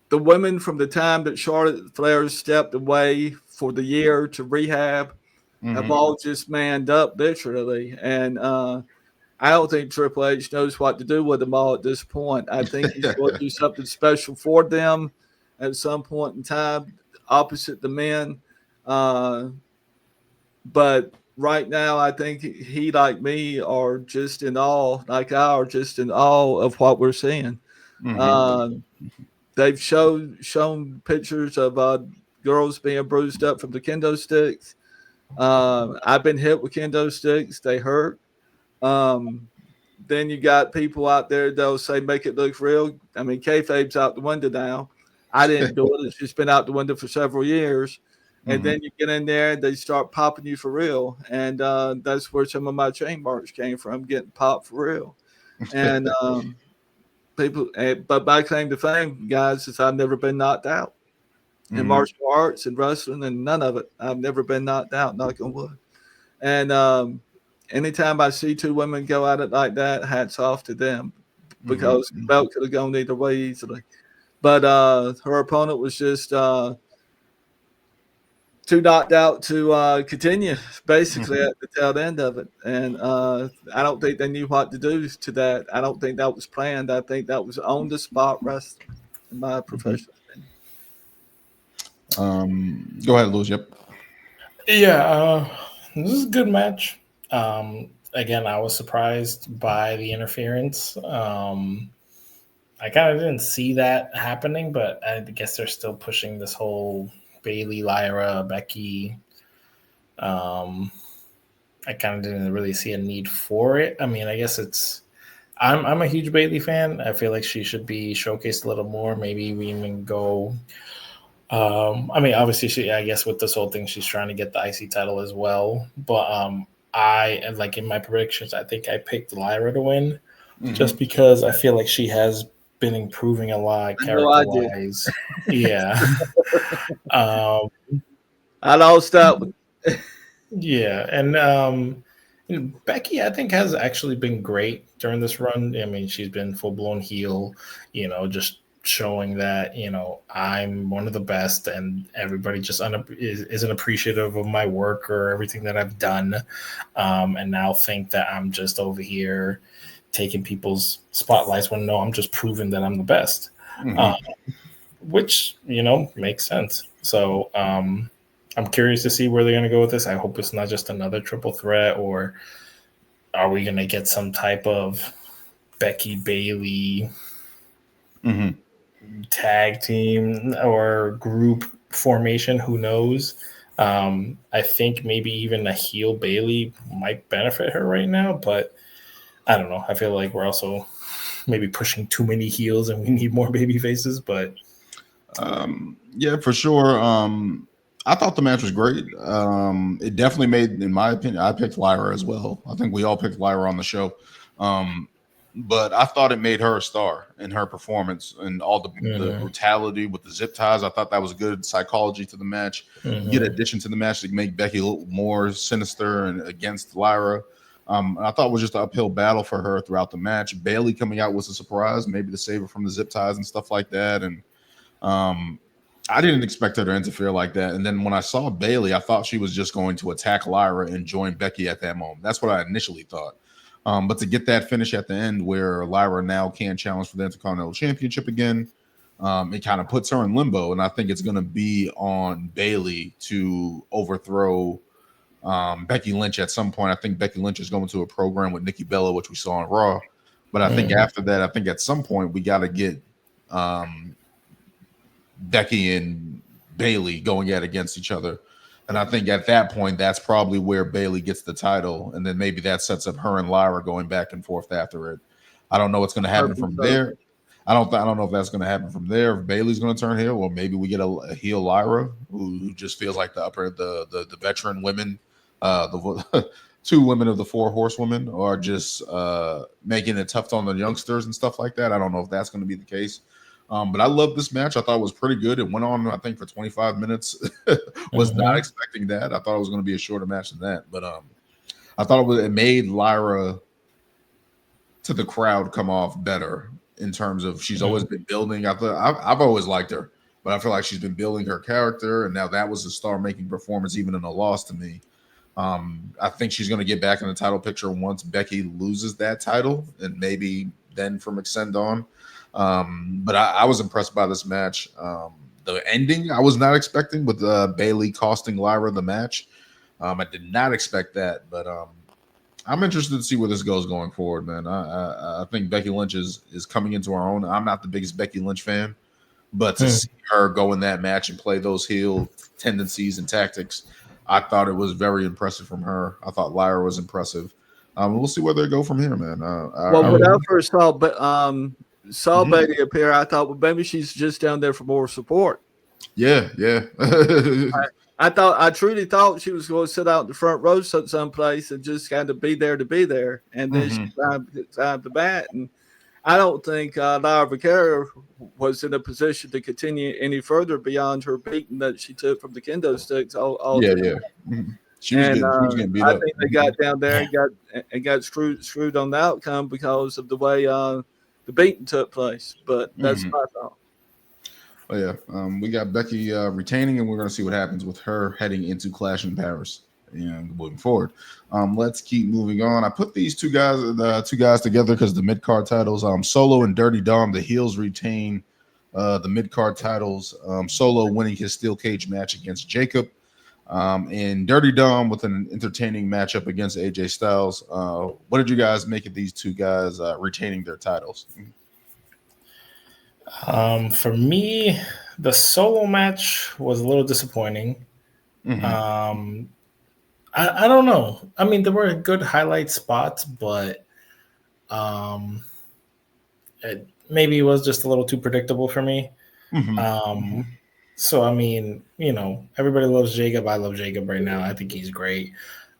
the women from the time that Charlotte Flair stepped away for the year to rehab have all just manned up, literally. And I don't think Triple H knows what to do with them all at this point. I think he's going to do something special for them at some point in time, opposite the men. But right now, I think he, like me, are just in awe, just in awe of what we're seeing. They've shown pictures of girls being bruised up from the kendo sticks. I've been hit with kendo sticks. They hurt. Then you got people out there, they'll say, make it look real. I mean, kayfabe's out the window now. I didn't do it. It's just been out the window for several years. And then you get in there and they start popping you for real. And that's where some of my chain marks came from, getting popped for real. And but my claim to fame, guys, is I've never been knocked out in martial arts and wrestling and none of it. I've never been knocked out, knock on wood. And anytime I see two women go at it like that, hats off to them because the belt could have gone either way easily. But her opponent was just too knocked out to continue, basically at the tail end of it. And I don't think they knew what to do to that. I don't think that was planned. I think that was on the spot wrestling, in my professional opinion. Go ahead, Lewis. Yep. Yeah, this is a good match. Again, I was surprised by the interference. I kind of didn't see that happening, but I guess they're still pushing this whole Bailey, Lyra, Becky. I kind of didn't really see a need for it. I mean, I guess I'm a huge Bailey fan. I feel like she should be showcased a little more. Maybe we even go. I mean, obviously, I guess with this whole thing, she's trying to get the IC title as well. But I like in my predictions, I think I picked Lyra to win, just because I feel like she has been improving a lot character-wise. Yeah. I lost that one. Yeah, and Becky, I think, has actually been great during this run. I mean, she's been full-blown heel, just showing that, I'm one of the best and everybody just isn't appreciative of my work or everything that I've done, and now think that I'm just over here taking people's spotlights when no, I'm just proving that I'm the best, which, makes sense. So I'm curious to see where they're going to go with this. I hope it's not just another triple threat, or are we going to get some type of Becky Bailey tag team or group formation? Who knows? I think maybe even a heel Bailey might benefit her right now, but I don't know. I feel like we're also maybe pushing too many heels and we need more baby faces, but yeah, for sure. I thought the match was great. It definitely made, in my opinion, I picked Lyra as well. I think we all picked Lyra on the show. But I thought it made her a star in her performance and all the brutality with the zip ties. I thought that was good psychology to the match. Good addition to the match to make Becky a little more sinister and against Lyra. I thought it was just an uphill battle for her throughout the match. Bailey coming out was a surprise, maybe to save her from the zip ties and stuff like that. And I didn't expect her to interfere like that. And then when I saw Bailey, I thought she was just going to attack Lyra and join Becky at that moment. That's what I initially thought. But to get that finish at the end where Lyra now can challenge for the Intercontinental Championship again, it kind of puts her in limbo. And I think it's going to be on Bailey to overthrow Becky Lynch at some point. I think Becky Lynch is going to a program with Nikki Bella, which we saw on Raw. But I think after that, I think at some point we got to get Becky and Bailey going at against each other. And I think at that point, that's probably where Bailey gets the title. And then maybe that sets up her and Lyra going back and forth after it. I don't know what's going to happen from there. I don't know if that's going to happen from there. If Bailey's going to turn heel, or maybe we get a heel Lyra who just feels like the veteran women, the two women of the four horsewomen are just making it tough on the youngsters and stuff like that. I don't know if that's going to be the case. But I love this match. I thought it was pretty good. It went on, I think, for 25 minutes. Was not expecting that. I thought it was going to be a shorter match than that. But I thought it made Lyra to the crowd come off better in terms of she's always been building. I've always liked her, but I feel like she's been building her character, and now that was a star-making performance, even in a loss to me. I think she's going to get back in the title picture once Becky loses that title, and maybe then from Extend on. But I was impressed by this match. The ending I was not expecting, with Bailey costing Lyra the match. I did not expect that, but I'm interested to see where this goes going forward, man. I think Becky Lynch is coming into her own. I'm not the biggest Becky Lynch fan, but to see her go in that match and play those heel tendencies and tactics, I thought it was very impressive from her. I thought Lyra was impressive. We'll see where they go from here, man. When I first saw Bailey appear, I thought, well, maybe she's just down there for more support. Yeah. I truly thought she was going to sit out in the front row someplace and just kind of be there to be there. And then she climbed the mat. And I don't think Lyra Vaquero was in a position to continue any further beyond her beating that she took from the kendo sticks. She was getting beat up. I think they got down there and got screwed on the outcome because of the way the beating took place. But that's my thought. Oh yeah, we got Becky retaining, and we're going to see what happens with her heading into Clash in Paris. And moving forward, let's keep moving on. I put these the two guys together because the mid card titles, Solo and Dirty Dom, the heels retain the mid card titles. Solo winning his steel cage match against Jacob, and Dirty Dom with an entertaining matchup against AJ Styles. What did you guys make of these two guys retaining their titles? For me, the solo match was a little disappointing. Mm-hmm. I don't know. I mean, there were good highlight spots, but maybe it was just a little too predictable for me. Mm-hmm. So, I mean, everybody loves Jacob. I love Jacob right now. I think he's great.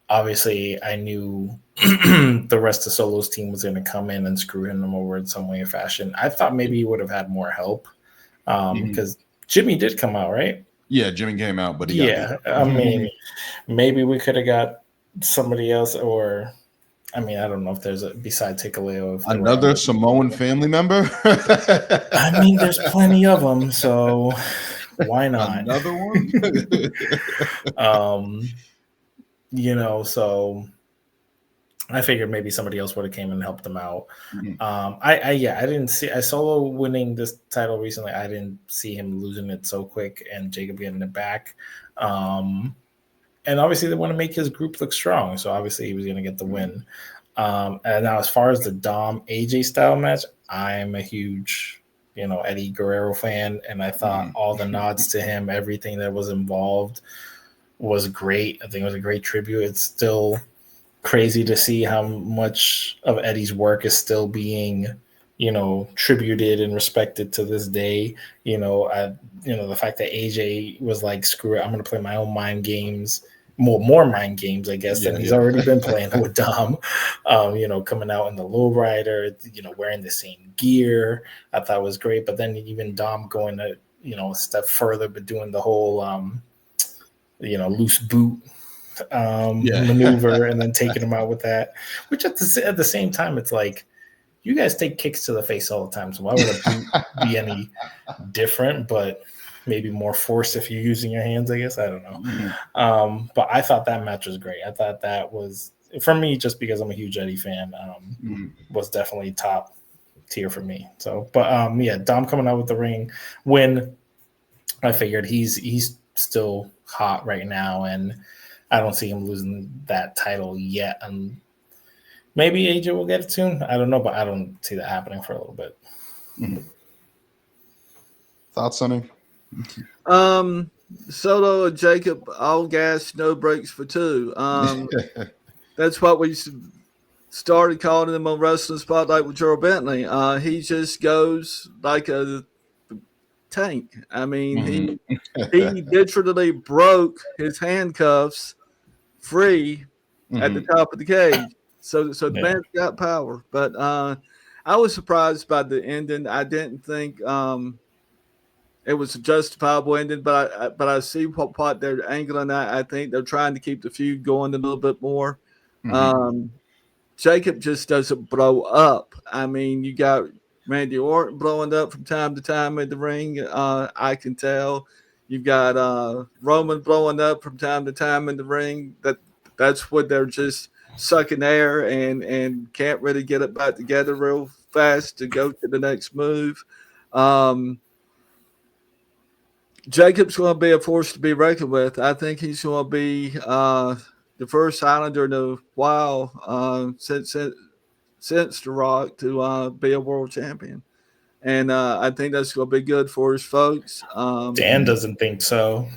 Obviously, I knew the rest of Solo's team was going to come in and screw him over in some way or fashion. I thought maybe he would have had more help because Jimmy did come out, right? Yeah, Jimmy came out, but I mean, maybe we could have got somebody else, or I mean, I don't know if there's besides Hikuleo, another Samoan family member. I mean, there's plenty of them, so why not? Another one. So I figured maybe somebody else would have came and helped them out. I didn't see. I Solo winning this title recently. I didn't see him losing it so quick and Jacob getting it back. And obviously they want to make his group look strong, so obviously he was going to get the win. And now as far as the Dom AJ style match, I'm a huge Eddie Guerrero fan, and I thought all the nods to him, everything that was involved was great. I think it was a great tribute. It's still crazy to see how much of Eddie's work is still being, tributed and respected to this day. The fact that AJ was like, screw it, I'm going to play my own mind games, more mind games, I guess, than he's already been playing with Dom. Coming out in the lowrider, wearing the same gear, I thought was great. But then even Dom going a step further, but doing the whole, loose boot maneuver and then taking him out with that, which at the same time, it's like, you guys take kicks to the face all the time, so why would a boot be any different? But maybe more force if you're using your hands, I guess. I don't know. But I thought that match was great. I thought that was, for me, just because I'm a huge Eddie fan, was definitely top tier for me. So, but Dom coming out with the ring win, I figured he's still hot right now, and I don't see him losing that title yet. Maybe AJ will get it soon. I don't know, but I don't see that happening for a little bit. Thoughts, Sonny? Soto and Jacob, all gas, no brakes for two. That's what we started calling him on Wrestling Spotlight with Gerald Bentley. He just goes like a tank. I mean, he literally broke his handcuffs free at the top of the cage. So the man's got power. But I was surprised by the ending. I didn't think it was a justifiable ending, but I see what they're angling at. I think they're trying to keep the feud going a little bit more. Jacob just doesn't blow up. I mean, you got Randy Orton blowing up from time to time in the ring. I can tell. You've got Roman blowing up from time to time in the ring. That's what they're just sucking air and can't really get it back together real fast to go to the next move. Jacob's going to be a force to be reckoned with. I think he's going to be the first Highlander in a while since The Rock to be a world champion. And I think that's going to be good for his folks. Dan doesn't think so.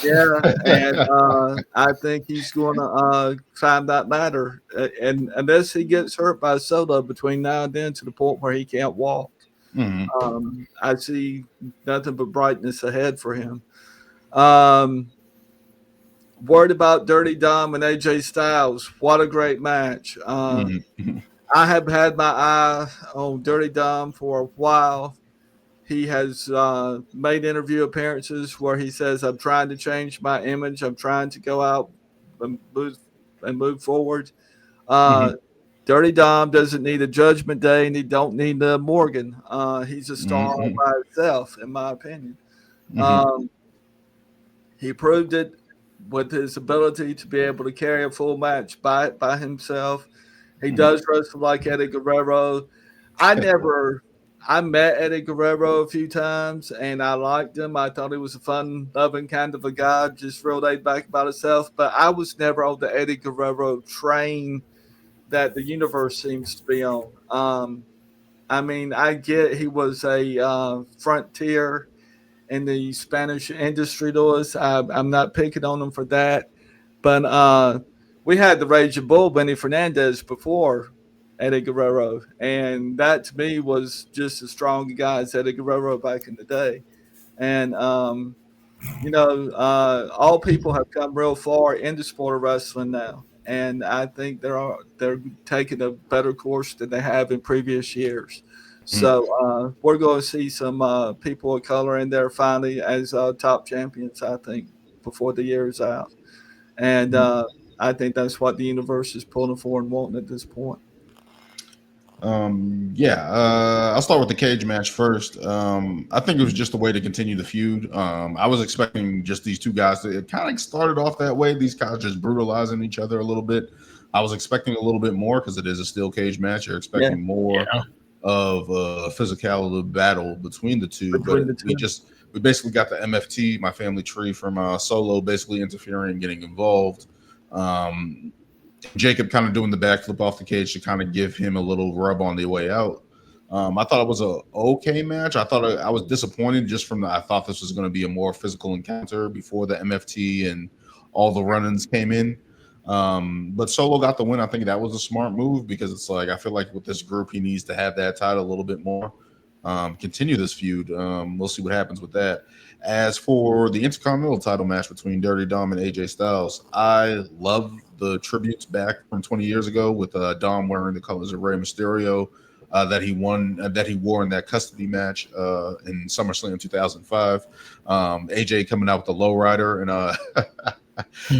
Yeah, and I think he's going to climb that ladder. And unless he gets hurt by Soto between now and then to the point where he can't walk, I see nothing but brightness ahead for him. Worried about Dirty Dom and AJ Styles. What a great match. I have had my eye on Dirty Dom for a while. He has made interview appearances where he says, I'm trying to change my image. I'm trying to go out and move forward. Dirty Dom doesn't need a Judgment Day, and he don't need Morgan. He's a star all by himself, in my opinion. Um, he proved it with his ability to be able to carry a full match by himself. He does wrestle like Eddie Guerrero. I never, I met Eddie Guerrero a few times and I liked him. I thought he was a fun, loving kind of a guy, just real laid back about himself. But I was never on the Eddie Guerrero train that the universe seems to be on. I mean, I get he was a frontier in the Spanish industry to us. I'm not picking on him for that. But we had the Raging Bull, Benny Fernandez, before Eddie Guerrero. And that to me was just as strong a guy as Eddie Guerrero back in the day. And, all people have come real far in the sport of wrestling now. And I think they're taking a better course than they have in previous years. So we're going to see some people of color in there finally as top champions, I think, before the year is out. And I think that's what the universe is pulling for and wanting at this point. I'll start with the cage match first. I think it was just a way to continue the feud. I was expecting just these two guys to, it kind of started off that way. These guys just brutalizing each other a little bit. I was expecting a little bit more because it is a steel cage match. You're expecting more of a physical battle between the two. We basically got the MFT, my family tree, from Solo basically interfering and getting involved. Jacob kind of doing the backflip off the cage to kind of give him a little rub on the way out. I thought it was a okay match. I was disappointed just from I thought this was going to be a more physical encounter before the MFT and all the run-ins came in. But Solo got the win. I think that was a smart move because it's like I feel like with this group he needs to have that title a little bit more. Continue this feud. We'll see what happens with that. As for the Intercontinental title match between Dirty Dom and AJ Styles, I love the tributes back from 20 years ago with Dom wearing the colors of Rey Mysterio that he wore in that custody match in SummerSlam 2005. AJ coming out with the lowrider and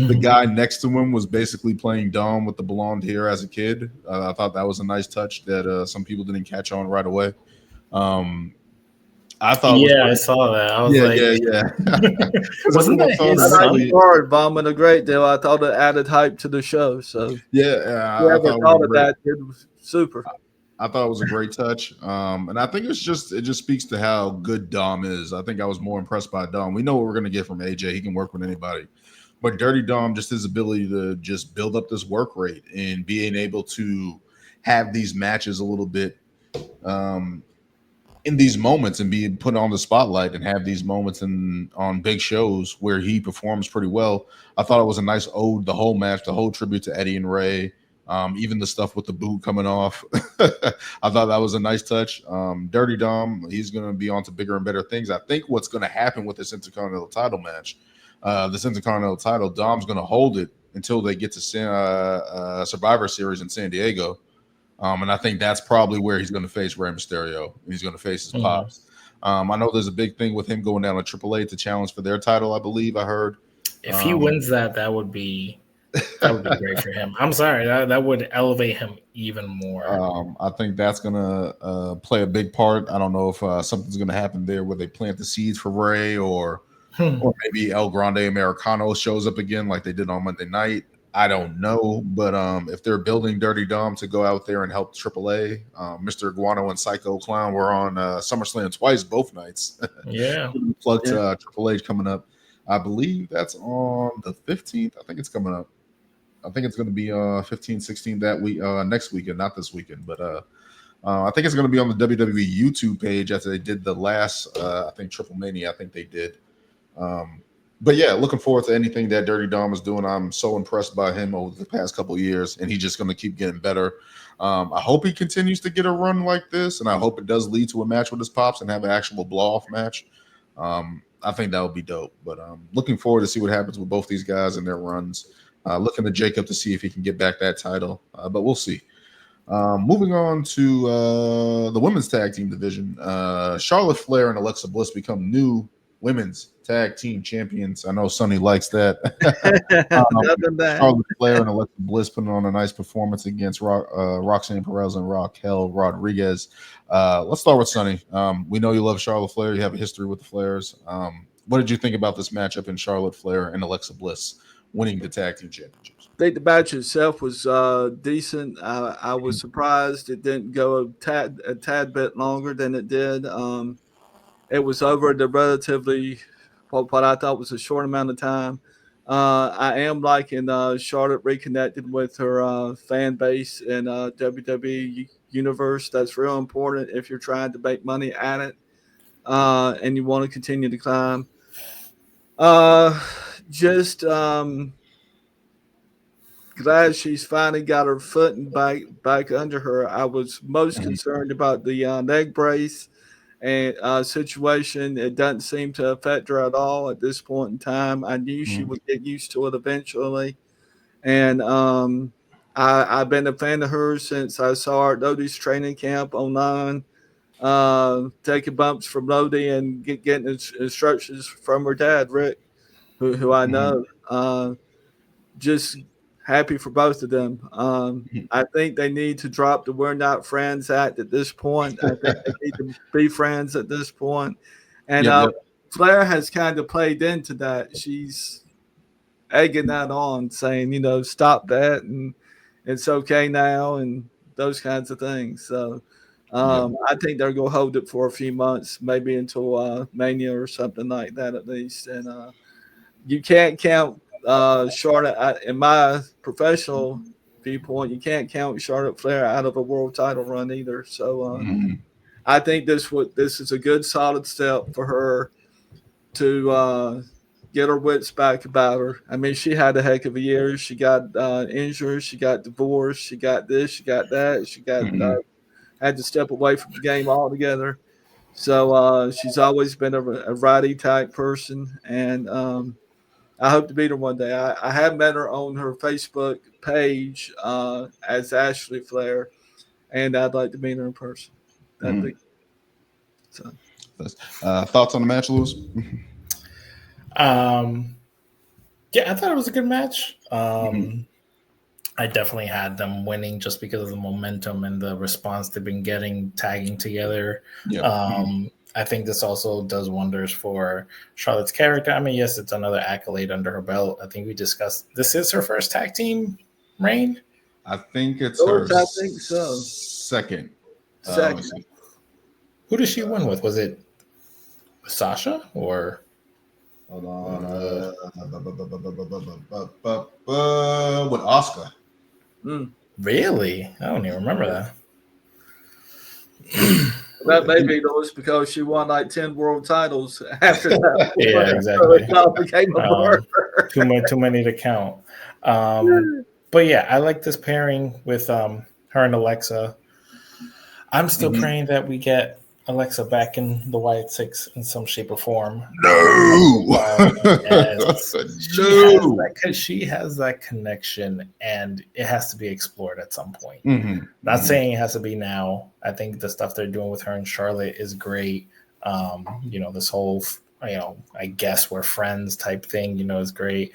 the guy next to him was basically playing Dom with the blonde hair as a kid. I thought that was a nice touch that some people didn't catch on right away. I thought, I saw that. I was wasn't that his son? Hard bombing a great deal. I thought it added hype to the show. So I thought of that. It was super. I thought it was a great touch, and I think it just speaks to how good Dom is. I think I was more impressed by Dom. We know what we're going to get from AJ. He can work with anybody, but Dirty Dom, just his ability to just build up this work rate and being able to have these matches a little bit. In these moments and being put on the spotlight and have these moments on big shows where he performs pretty well. I thought it was a nice ode, the whole match, the whole tribute to Eddie and Ray, even the stuff with the boot coming off. I thought that was a nice touch. Dirty Dom, he's going to be on to bigger and better things. I think what's going to happen with this Intercontinental title match, this Intercontinental title, Dom's going to hold it until they get to Survivor Series in San Diego. And I think that's probably where he's going to face Rey Mysterio. He's going to face his pops. I know there's a big thing with him going down to AAA to challenge for their title. I believe I heard. If he wins that would be great for him. I'm sorry, that would elevate him even more. I think that's going to play a big part. I don't know if something's going to happen there where they plant the seeds for Rey, or maybe El Grande Americano shows up again like they did on Monday night. I don't know, but if they're building Dirty Dom to go out there and help AAA, Mr. Iguano and Psycho Clown were on SummerSlam twice, both nights. Plugged Triple H coming up. I believe that's on the 15th. I think it's coming up. I think it's going to be 15, 16 that week, next weekend, not this weekend, but I think it's going to be on the WWE YouTube page as they did the last, I think Triple Mania. I think they did. But yeah, looking forward to anything that Dirty Dom is doing. I'm so impressed by him over the past couple of years, and he's just going to keep getting better. I hope he continues to get a run like this, and I hope it does lead to a match with his pops and have an actual blow-off match. I think that would be dope. But looking forward to see what happens with both these guys and their runs. Looking to Jacob to see if he can get back that title, but we'll see. Moving on to the women's tag team division, Charlotte Flair and Alexa Bliss become new women's tag team champions. I know Sonny likes that. Charlotte Flair and Alexa Bliss putting on a nice performance against Roxanne Perez and Raquel Rodriguez. Let's start with Sonny. We know you love Charlotte Flair. You have a history with the Flairs. what did you think about this matchup in Charlotte Flair and Alexa Bliss winning the tag team championships? I think the match itself was decent. I was surprised it didn't go a tad bit longer than it did. It was over the relatively what I thought was a short amount of time. I am liking Charlotte reconnected with her fan base in WWE universe. That's real important if you're trying to make money at it and you want to continue to climb. Just glad she's finally got her footing back under her. I was most concerned about the leg brace and situation. It doesn't seem to affect her at all at this point in time. I knew she would get used to it eventually, and I've been a fan of hers since I saw her at Lodi's training camp online, taking bumps from Lodi and getting instructions from her dad, Rick, who I know. Just happy for both of them. I think they need to drop the "We're Not Friends" act at this point. I think they need to be friends at this point. And Yep. Flair has kind of played into that. She's egging that on, saying, stop that and it's okay now and those kinds of things. So I think they're going to hold it for a few months, maybe until Mania or something like that at least. And you can't count Charlotte, in my professional viewpoint, you can't count Charlotte Flair out of a world title run either. So I think this is a good solid step for her to get her wits back about her. I mean, she had a heck of a year. She got injured, she got divorced, she got this, she got that, she got had to step away from the game altogether. So she's always been a righty type person, and I hope to meet her one day. I have met her on her Facebook page as Ashley Flair, and I'd like to meet her in person. That'd be so. Thoughts on the match, Lewis? Yeah, I thought it was a good match. I definitely had them winning just because of the momentum and the response they've been getting tagging together. I think this also does wonders for Charlotte's character. I mean, yes, it's another accolade under her belt. I think we discussed this is her first tag team reign. I think it's her second. Who did she win with? Was it Sasha or? Hold on. With Asuka. Really? I don't even remember that. That may be those because she won like 10 world titles after that. Yeah, exactly. So it became a blur. Too many to count. But yeah, I like this pairing with her and Alexa. I'm still praying that we get Alexa back in the Wyatt Six in some shape or form. No. Because she has that connection and it has to be explored at some point. Not saying it has to be now. I think the stuff they're doing with her and Charlotte is great. This whole, I guess we're friends type thing, is great.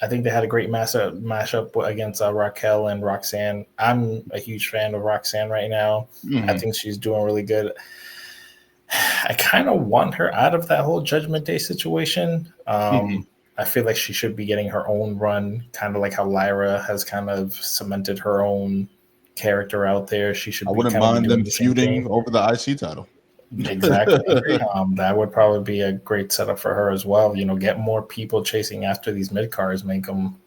I think they had a great mashup against Raquel and Roxanne. I'm a huge fan of Roxanne right now. I think she's doing really good. I kind of want her out of that whole Judgment Day situation. I feel like she should be getting her own run, kind of like how Lyra has kind of cemented her own character out there. She should. I wouldn't mind them feuding over the IC title. Exactly. That would probably be a great setup for her as well. Get more people chasing after these mid cards, make them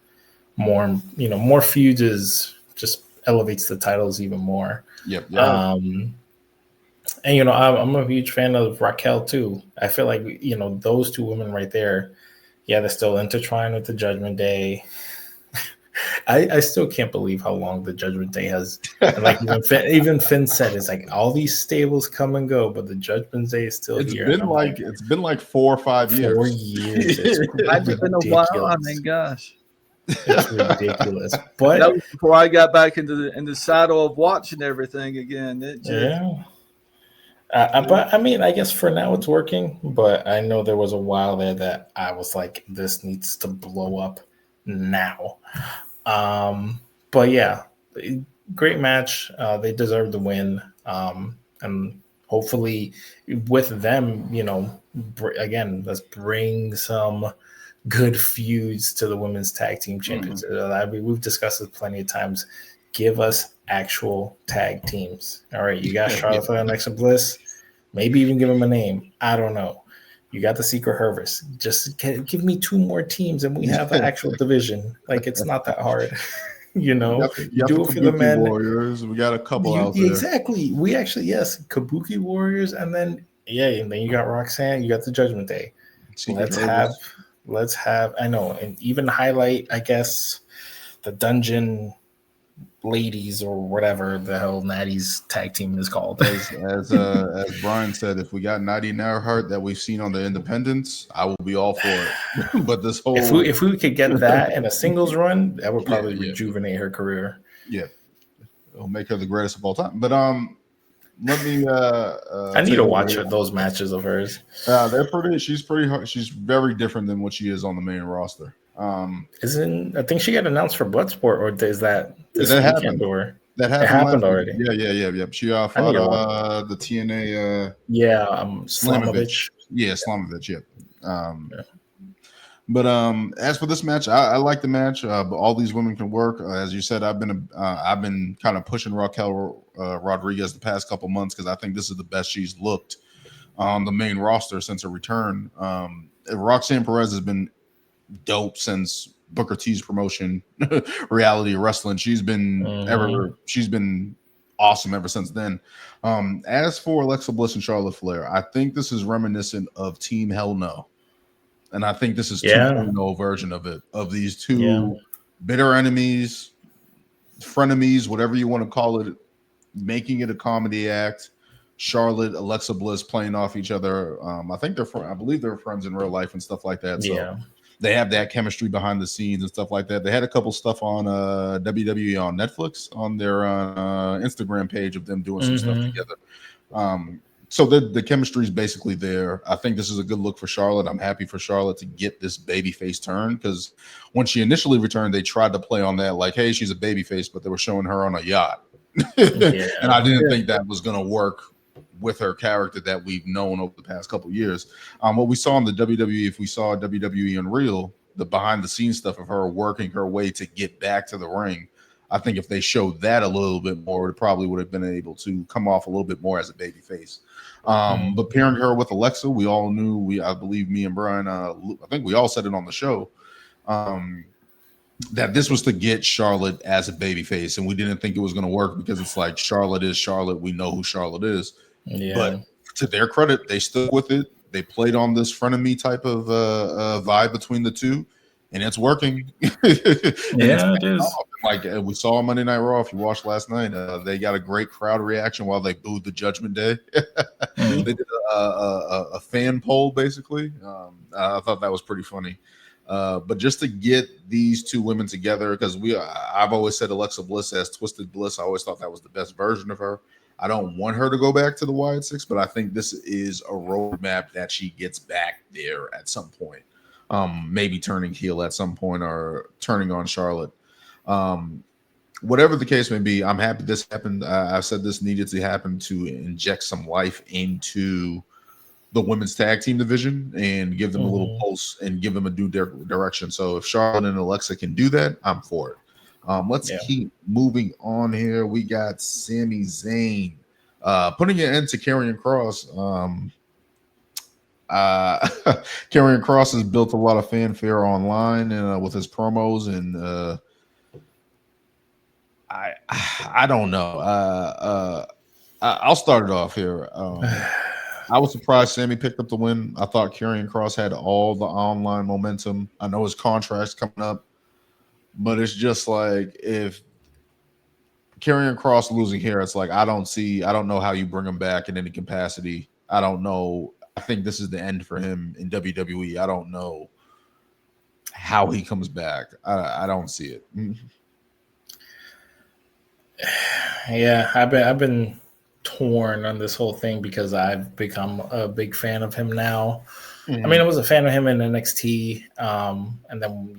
more, more feuds just elevates the titles even more. Yep. And I'm a huge fan of Raquel too. I feel like those two women right there, they're still intertwined with the Judgment Day. I still can't believe how long the Judgment Day has. And like even Finn said, it's like all these stables come and go, but the Judgment Day is still here. It's been like 4 or 5 years. 4 years. It's been a while. I mean, gosh, it's ridiculous. But that was before I got back into the saddle of watching everything again. But I mean, I guess for now it's working. But I know there was a while there that I was like, this needs to blow up now. But yeah, great match. They deserve the win. And hopefully with them, again, let's bring some good feuds to the women's tag team championship. We've discussed this plenty of times. Give us actual tag teams. All right, you got Charlotte Flair and Alexa Bliss. Maybe even give them a name. I don't know. You got the Secret Service. Just give me 2 more teams and we have an actual division. Like, it's not that hard. You do it for the men. Warriors. We got a couple out there. Exactly. We actually, yes, Kabuki Warriors, and then you got Roxanne. You got the Judgment Day. Let's have. I know, and even highlight, I guess, the Dungeon Ladies or whatever the hell Natty's tag team is called. As Brian said, if we got Natty Nearhart that we've seen on the Independents, I will be all for it. But this whole if we could get that in a singles run, that would probably rejuvenate her career. Yeah, it'll make her the greatest of all time. But let me. I need to watch those matches of hers. They're pretty. She's pretty hard. She's very different than what she is on the main roster. I think she got announced for Bloodsport, or is that this weekend? Or that happened already? Yeah. She fought the TNA. Slamovich. Yeah, Slamovich. Yeah. But as for this match, I like the match. But all these women can work. As you said, I've been kind of pushing Raquel Rodriguez the past couple months because I think this is the best she's looked on the main roster since her return. Roxanne Perez has been dope since Booker T's promotion, Reality Wrestling. She's been she's been awesome ever since then. As for Alexa Bliss and Charlotte Flair, I think this is reminiscent of Team Hell No. And I think this is 2.0 version of it, of these two bitter enemies, frenemies, whatever you want to call it, making it a comedy act. Charlotte, Alexa Bliss playing off each other. I believe they're friends in real life and stuff like that. So they have that chemistry behind the scenes and stuff like that. They had a couple stuff on WWE on Netflix on their Instagram page of them doing some stuff together. So the chemistry is basically there. I think this is a good look for Charlotte. I'm happy for Charlotte to get this babyface turn because when she initially returned, they tried to play on that like, hey, she's a babyface, but they were showing her on a yacht. And I didn't think that was going to work with her character that we've known over the past couple of years. What we saw in the WWE, if we saw WWE Unreal, the behind the scenes stuff of her working her way to get back to the ring, I think if they showed that a little bit more, it probably would have been able to come off a little bit more as a baby face. But pairing her with Alexa, we all knew, I believe me and Brian, I think we all said it on the show, that this was to get Charlotte as a baby face. And we didn't think it was going to work because it's like Charlotte is Charlotte. We know who Charlotte is. Yeah. But to their credit, they stuck with it. They played on this frenemy type of vibe between the two. And it's working. It is. Like we saw on Monday Night Raw, if you watched last night, they got a great crowd reaction while they booed the Judgment Day. They did a fan poll, basically. I thought that was pretty funny. But just to get these two women together, because I've always said Alexa Bliss as Twisted Bliss. I always thought that was the best version of her. I don't want her to go back to the Wyatt Six, but I think this is a roadmap that she gets back there at some point. Maybe turning heel at some point or turning on Charlotte. Whatever the case may be, I'm happy this happened. I said this needed to happen to inject some life into the women's tag team division and give them a little pulse and give them a new direction. So if Charlotte and Alexa can do that, I'm for it. Let's keep moving on here. We got Sami Zayn putting an end to Karrion Kross. Karrion Kross has built a lot of fanfare online and with his promos, and I don't know. I'll start it off here. I was surprised Sammy picked up the win. I thought Karrion Kross had all the online momentum. I know his contract's coming up, but it's just like if Karrion Kross losing here, it's like I don't know how you bring him back in any capacity. I don't know. I think this is the end for him in WWE. I don't know how he comes back. I don't see it. Yeah, I've been torn on this whole thing because I've become a big fan of him now. I mean, I was a fan of him in NXT, and then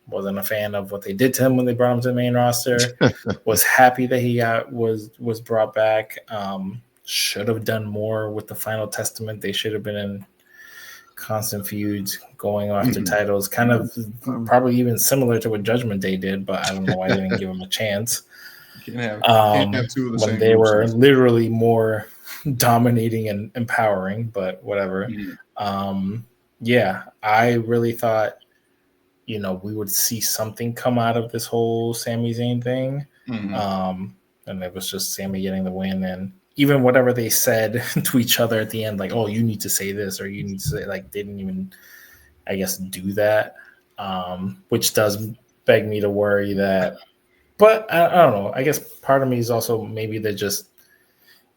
wasn't a fan of what they did to him when they brought him to the main roster. Was happy that he was brought back. should have done more with the Final Testament. They should have been in constant feuds, going after titles, kind of probably even similar to what Judgment Day did, but I don't know why they didn't give him a chance. Can't have two of the when same they groups. were literally more dominating and empowering, but whatever. Yeah, I really thought, you know, we would see something come out of this whole Sami Zayn thing. And it was just Sami getting the win, and even whatever they said to each other at the end, like, oh, you need to say this, or you need to say, like, they didn't even, I guess, do that, which does beg me to worry that, but I don't know. I guess part of me is also maybe they're just,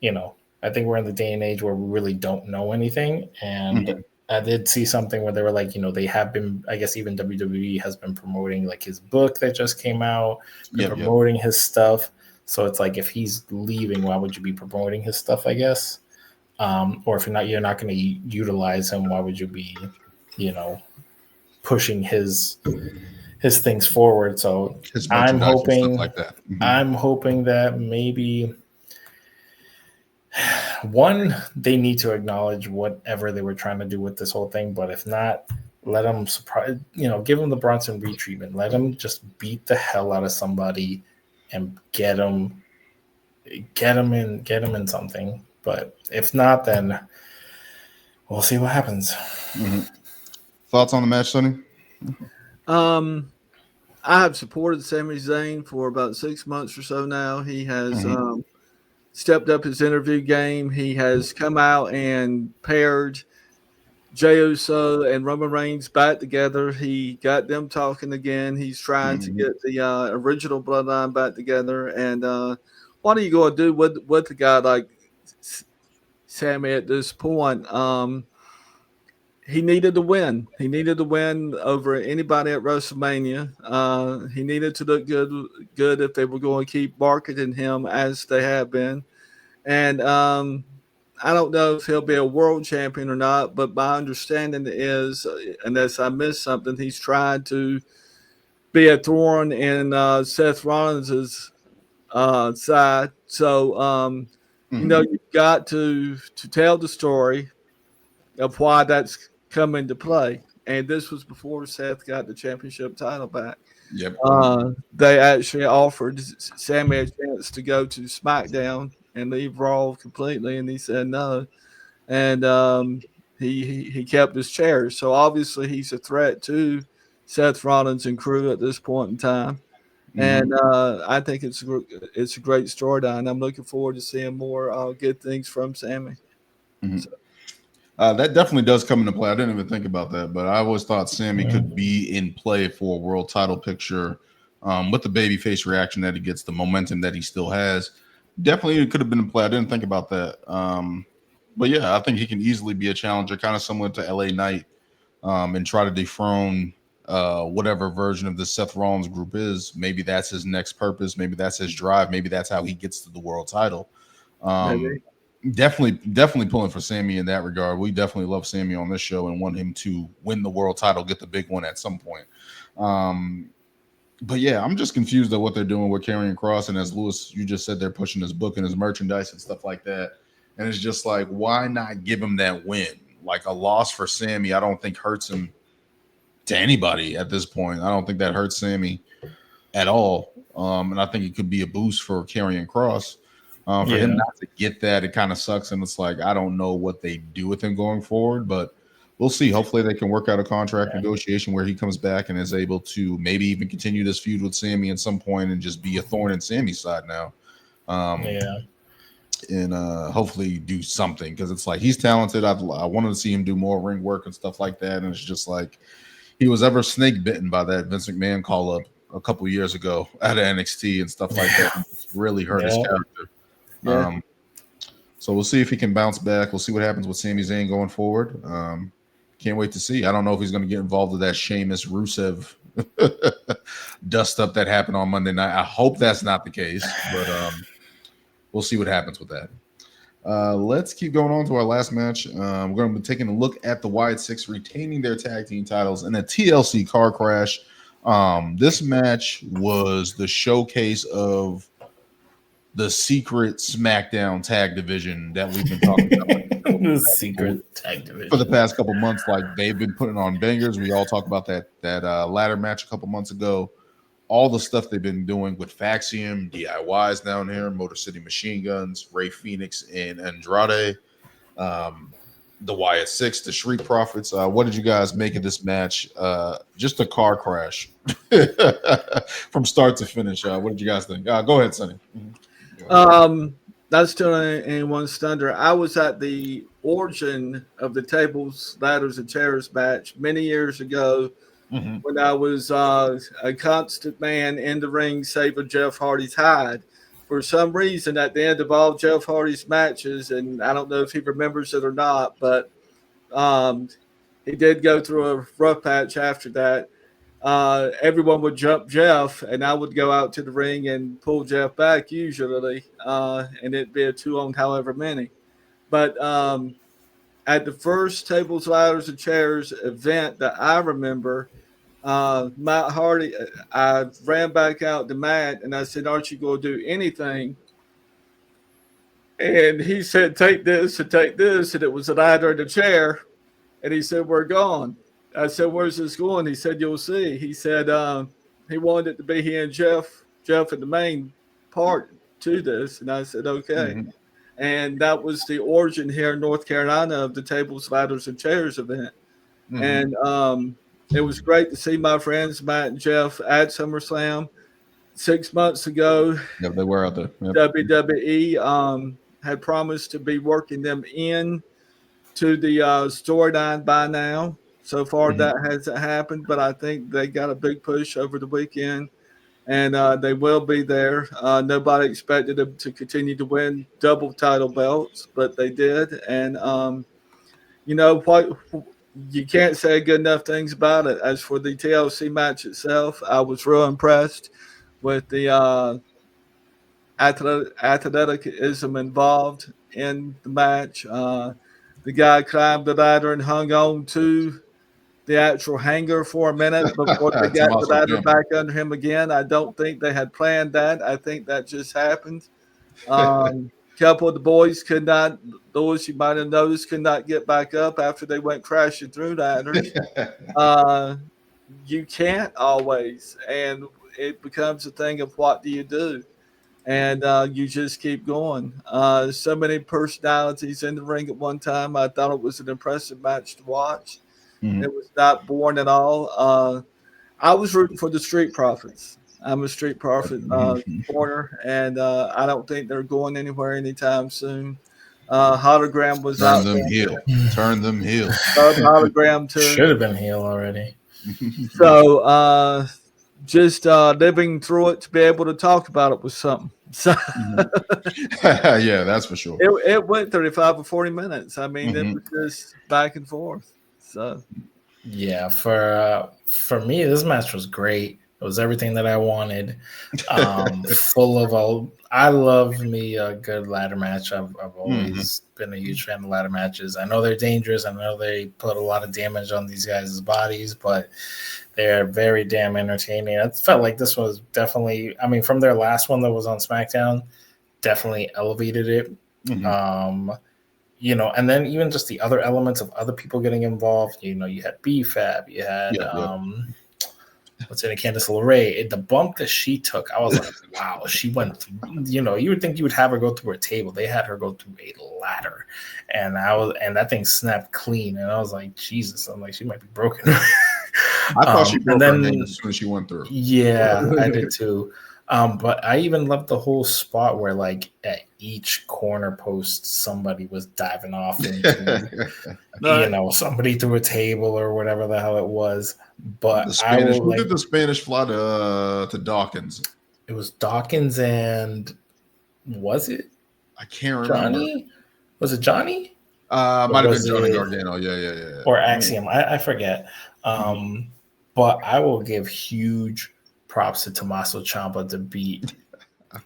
you know, I think we're in the day and age where we really don't know anything. And I did see something where they were like, you know, they have been, I guess even WWE has been promoting like his book that just came out, promoting his stuff. So it's like, if he's leaving, why would you be promoting his stuff, I guess? Or if you're not going to utilize him, why would you be, you know, pushing his things forward? So I'm hoping, like that. I'm hoping that maybe one, they need to acknowledge whatever they were trying to do with this whole thing. But if not, let them give them the Bronson Reed treatment. Let them just beat the hell out of somebody and get them in something. But if not, then we'll see what happens. Thoughts on the match, Sonny? I have supported Sami Zayn for about 6 months or so now. He has stepped up his interview game. He has come out and paired Jey Uso and Roman Reigns back together. He got them talking again. He's trying to get the original bloodline back together. And what are you going to do with a guy like Sami at this point? He needed to win. He needed to win over anybody at WrestleMania. He needed to look good if they were going to keep marketing him as they have been. And I don't know if he'll be a world champion or not, but my understanding is, unless I missed something, he's trying to be a thorn in Seth Rollins' side. So, you know, you've got to tell the story of why that's come into play. And this was before Seth got the championship title back. They actually offered Sami a chance to go to SmackDown and leave Raw completely, and he said no. And he kept his chair. So obviously he's a threat to Seth Rollins and crew at this point in time. And I think it's a great storyline. I'm looking forward to seeing more good things from Sami. So. That definitely does come into play. I didn't even think about that, but I always thought Sami could be in play for a world title picture with the babyface reaction that he gets, the momentum that he still has. Definitely it could have been in play. I didn't think about that. But yeah, I think he can easily be a challenger, kind of similar to LA Knight, and try to dethrone whatever version of the Seth Rollins group is. Maybe that's his next purpose. Maybe that's his drive. Maybe that's how he gets to the world title. Definitely pulling for Sami in that regard. We definitely love Sami on this show and want him to win the world title, get the big one at some point. But yeah, I'm just confused at what they're doing with Karrion Kross. And as Lewis, you just said, they're pushing his book and his merchandise and stuff like that. And it's just like, why not give him that win? Like, a loss for Sami, I don't think hurts him to anybody at this point. I don't think that hurts Sami at all. And I think it could be a boost for Karrion Kross. For him not to get that, it kind of sucks. And it's like, I don't know what they do with him going forward, but we'll see. Hopefully they can work out a contract negotiation where he comes back and is able to maybe even continue this feud with Sami at some point and just be a thorn in Sami's side now. And hopefully do something, because it's like, he's talented. I wanted to see him do more ring work and stuff like that. And it's just like, he was ever snake bitten by that Vince McMahon call up a couple years ago out of NXT and stuff like that. It's really hurt his character. So we'll see if he can bounce back. We'll see what happens with Sami Zayn going forward. Can't wait to see. I don't know if he's going to get involved with that Sheamus Rusev dust up that happened on Monday night. I hope that's not the case, but we'll see what happens with that. Let's keep going on to our last match. We're going to be taking a look at the Wyatt Six retaining their tag team titles in a TLC car crash. This match was the showcase of the secret SmackDown tag division that we've been talking about. The secret tag division For the past couple months. Like, they've been putting on bangers. We all talked about that ladder match a couple months ago. All the stuff they've been doing with Faxium, DIYs down here, Motor City Machine Guns, Ray Phoenix, and Andrade, the Wyatt Six, the Street Profits. What did you guys make of this match? Just a car crash from start to finish. What did you guys think? Go ahead, Sonny. That's still anyone's thunder. I was at the origin of the tables, ladders, and chairs match many years ago. Mm-hmm. When I was a constant man in the ring saving Jeff Hardy's hide. For some reason, at the end of all Jeff Hardy's matches, and I don't know if he remembers it or not, but he did go through a rough patch after that. Everyone would jump Jeff, and I would go out to the ring and pull Jeff back usually, and it'd be a 2 on however many. But at the first tables, ladders, and chairs event that I remember, Matt Hardy, I ran back out to Matt and I said, "Aren't you going to do anything?" And he said, "Take this and take this." And it was a ladder and a chair. And he said, "We're gone." I said, "Where's this going?" He said, "You'll see." He said he wanted it to be he and Jeff in the main part to this. And I said, "Okay." Mm-hmm. And that was the origin here in North Carolina of the tables, ladders, and chairs event. Mm-hmm. And it was great to see my friends Matt and Jeff at SummerSlam 6 months ago. Yep, they were out there. Yep. WWE had promised to be working them in to the storyline by now. So far, that hasn't happened, but I think they got a big push over the weekend, and they will be there. Nobody expected them to continue to win double title belts, but they did. And, you know, what you can't say good enough things about it. As for the TLC match itself, I was real impressed with the athleticism involved in the match. The guy climbed the ladder and hung on to the actual hanger for a minute before they got the ladder back under him again. I don't think they had planned that. I think that just happened. Couple of the boys could not, those you might have noticed, could not get back up after they went crashing through ladders. You can't always, and it becomes a thing of what do you do, and you just keep going. So many personalities in the ring at one time. I thought it was an impressive match to watch. Mm-hmm. It was not boring at all. I was rooting for the Street Profits. I'm a Street Profit corner, and I don't think they're going anywhere anytime soon. Hologram was out there. Turn them heel. Hologram too. Should have been heel already. So just living through it to be able to talk about it was something. So yeah, that's for sure. It went 35 or 40 minutes. I mean, it was just back and forth. So yeah, for me, this match was great. It was everything that I wanted. Full of I love me a good ladder match. I've always been a huge fan of ladder matches. I know they're dangerous. I know they put a lot of damage on these guys' bodies, but they're very damn entertaining. I felt like this was definitely, I mean, from their last one that was on SmackDown, definitely elevated it. You know, and then even just the other elements of other people getting involved. You know, you had BFAB, you had what's in it, Candice LeRae. The bump that she took, I was like, wow, she went through, you know, you would think you would have her go through a table. They had her go through a ladder. And that thing snapped clean. And I was like, Jesus, I'm like, she might be broken. I thought she broke her name as soon as she went through. Yeah, I did too. But I even loved the whole spot where, like, at each corner post, somebody was diving off into, you know, somebody through a table or whatever the hell it was. But who did the Spanish fly to Dawkins? It was Dawkins and was it? I can't remember. Johnny? Was it Johnny? Might have been Johnny Gargano. Yeah. Or Axiom. I forget. But I will give huge props to Tommaso Ciampa to beat.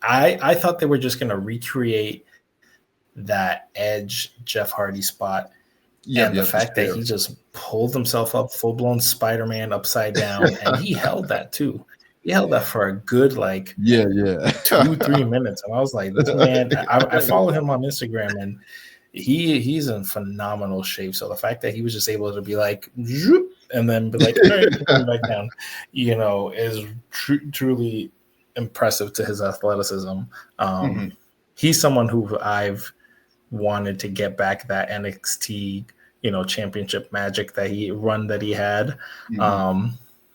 I thought they were just going to recreate that Edge Jeff Hardy spot. And the fact that he just pulled himself up, full-blown Spider-Man upside down, and he held that too. he held that for a good like 2-3 minutes, and I was like, this man. I follow him on Instagram, and he's in phenomenal shape. So the fact that he was just able to be like, and then be like, all right, come back down, is truly impressive to his athleticism. He's someone who I've wanted to get back that NXT, championship magic that he had.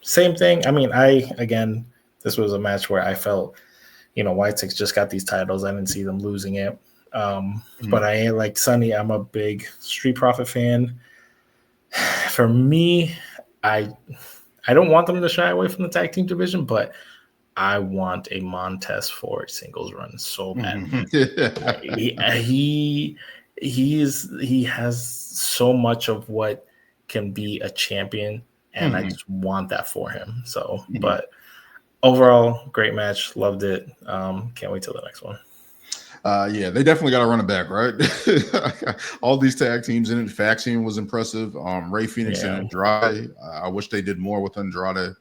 Same thing. I mean, this was a match where I felt, White Six just got these titles. I didn't see them losing it. But I ain't like Sonny. I'm a big Street Profit fan. For me, I don't want them to shy away from the tag team division, but I want a Montez Ford singles run so bad. He has so much of what can be a champion, and I just want that for him. So, but overall, great match. Loved it. Can't wait till the next one. Yeah, they definitely got to run it back, right? All these tag teams in it. Faction was impressive. Ray Phoenix and Andrade. I wish they did more with Andrade.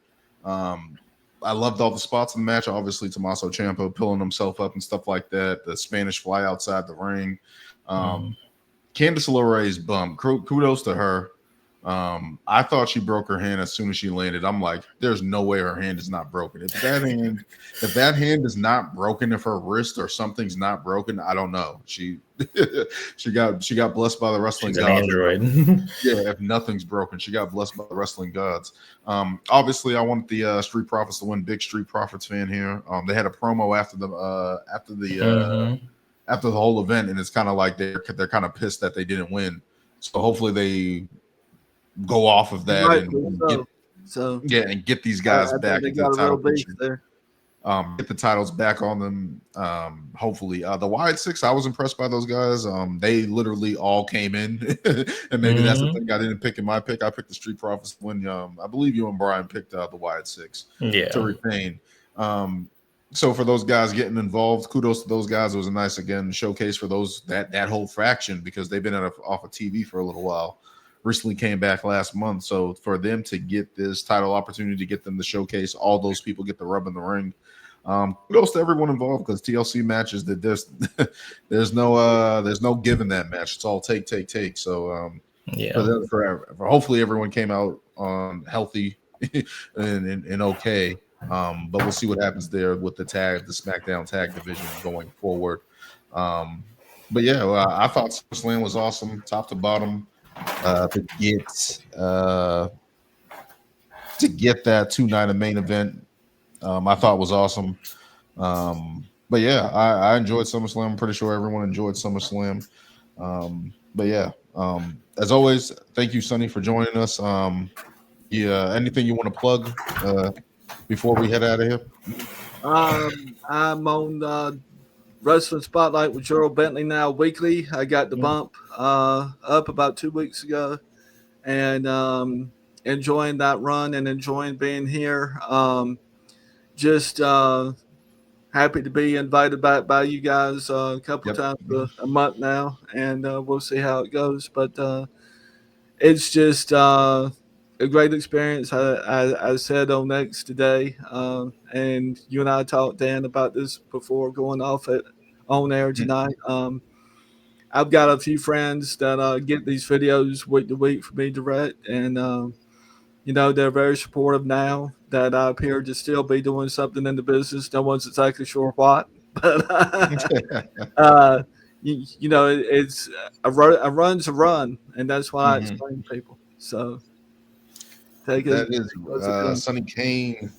I loved all the spots in the match. Obviously, Tommaso Ciampa pulling himself up and stuff like that. The Spanish fly outside the ring. Candice LeRae's bump. Kudos to her. I thought she broke her hand as soon as she landed. I'm like, there's no way her hand is not broken. If that hand is not broken, if her wrist or something's not broken, I don't know. She got blessed by the wrestling gods. An android. Yeah, if nothing's broken, she got blessed by the wrestling gods. Obviously, I want the Street Profits to win. Big Street Profits fan here. They had a promo after the whole event, and it's kind of like they're kind of pissed that they didn't win. So hopefully they go off of that and get these guys back into the title picture. Get the titles back on them. Hopefully, the Wyatt Six. I was impressed by those guys. They literally all came in, and maybe that's the thing I didn't pick in my pick. I picked the Street Profits when I believe you and Brian picked the Wyatt Six to retain. So for those guys getting involved, kudos to those guys. It was a nice showcase for those that whole faction because they've been off of TV for a little while. Recently came back last month, so for them to get this title opportunity, to get them to showcase, all those people get the rub in the ring. Kudos to everyone involved because TLC matches that there's no give in that match. It's all take. So for hopefully everyone came out healthy and okay. But we'll see what happens there with the SmackDown tag division going forward. But yeah, I thought SummerSlam was awesome, top to bottom. To get that 2-night main event, I thought was awesome. But yeah, I enjoyed SummerSlam. I'm pretty sure everyone enjoyed SummerSlam. But yeah, as always, thank you, Sonny, for joining us. Anything you want to plug before we head out of here? I'm on Wrestling Spotlight with Gerald Bentley now weekly. I got the bump up about 2 weeks ago, and enjoying that run and enjoying being here. Just happy to be invited back by you guys a couple times a month now, and we'll see how it goes. But it's just a great experience. I said on X today, and you and I talked, Dan, about this before going off on air tonight. I've got a few friends that get these videos week to week for me direct, and they're very supportive now that I appear to still be doing something in the business. No one's exactly sure what, but it's a run's a run, and that's what I explain to people. So that is Sonny Kane,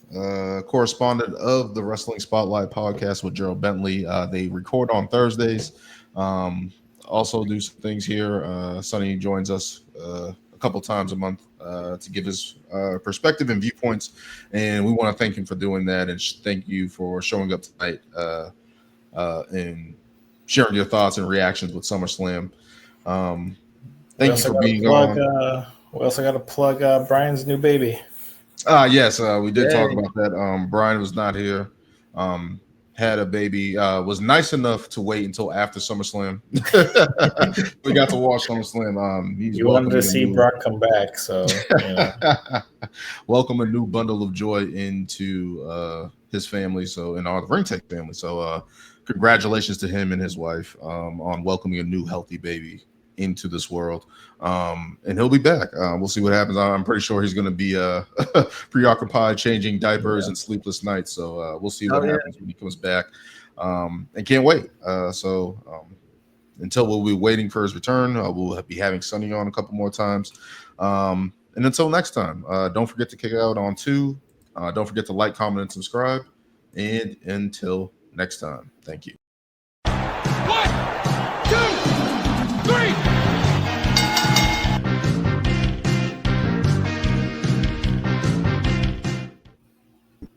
correspondent of the Wrestling Spotlight podcast with Gerald Bentley. They record on Thursdays. Also do some things here. Sonny joins us a couple times a month to give his perspective and viewpoints, and we want to thank him for doing that, and thank you for showing up tonight and sharing your thoughts and reactions with SummerSlam. Thank you for being on. We also got to plug Brian's new baby. Yes, we did talk about that. Brian was not here. Had a baby. Was nice enough to wait until after SummerSlam. We got to watch SummerSlam. You wanted to see Brock come back, so welcome a new bundle of joy into his family. So in our Ring Tech family. So congratulations to him and his wife on welcoming a new healthy baby into this world. And he'll be back. We'll see what happens. I'm pretty sure he's going to be preoccupied changing diapers and sleepless nights. So we'll see what happens when he comes back. And can't wait. Until we'll be waiting for his return, we'll be having Sonny on a couple more times. And until next time, don't forget to kick out on 2. Don't forget to like, comment, and subscribe. And until next time, thank you.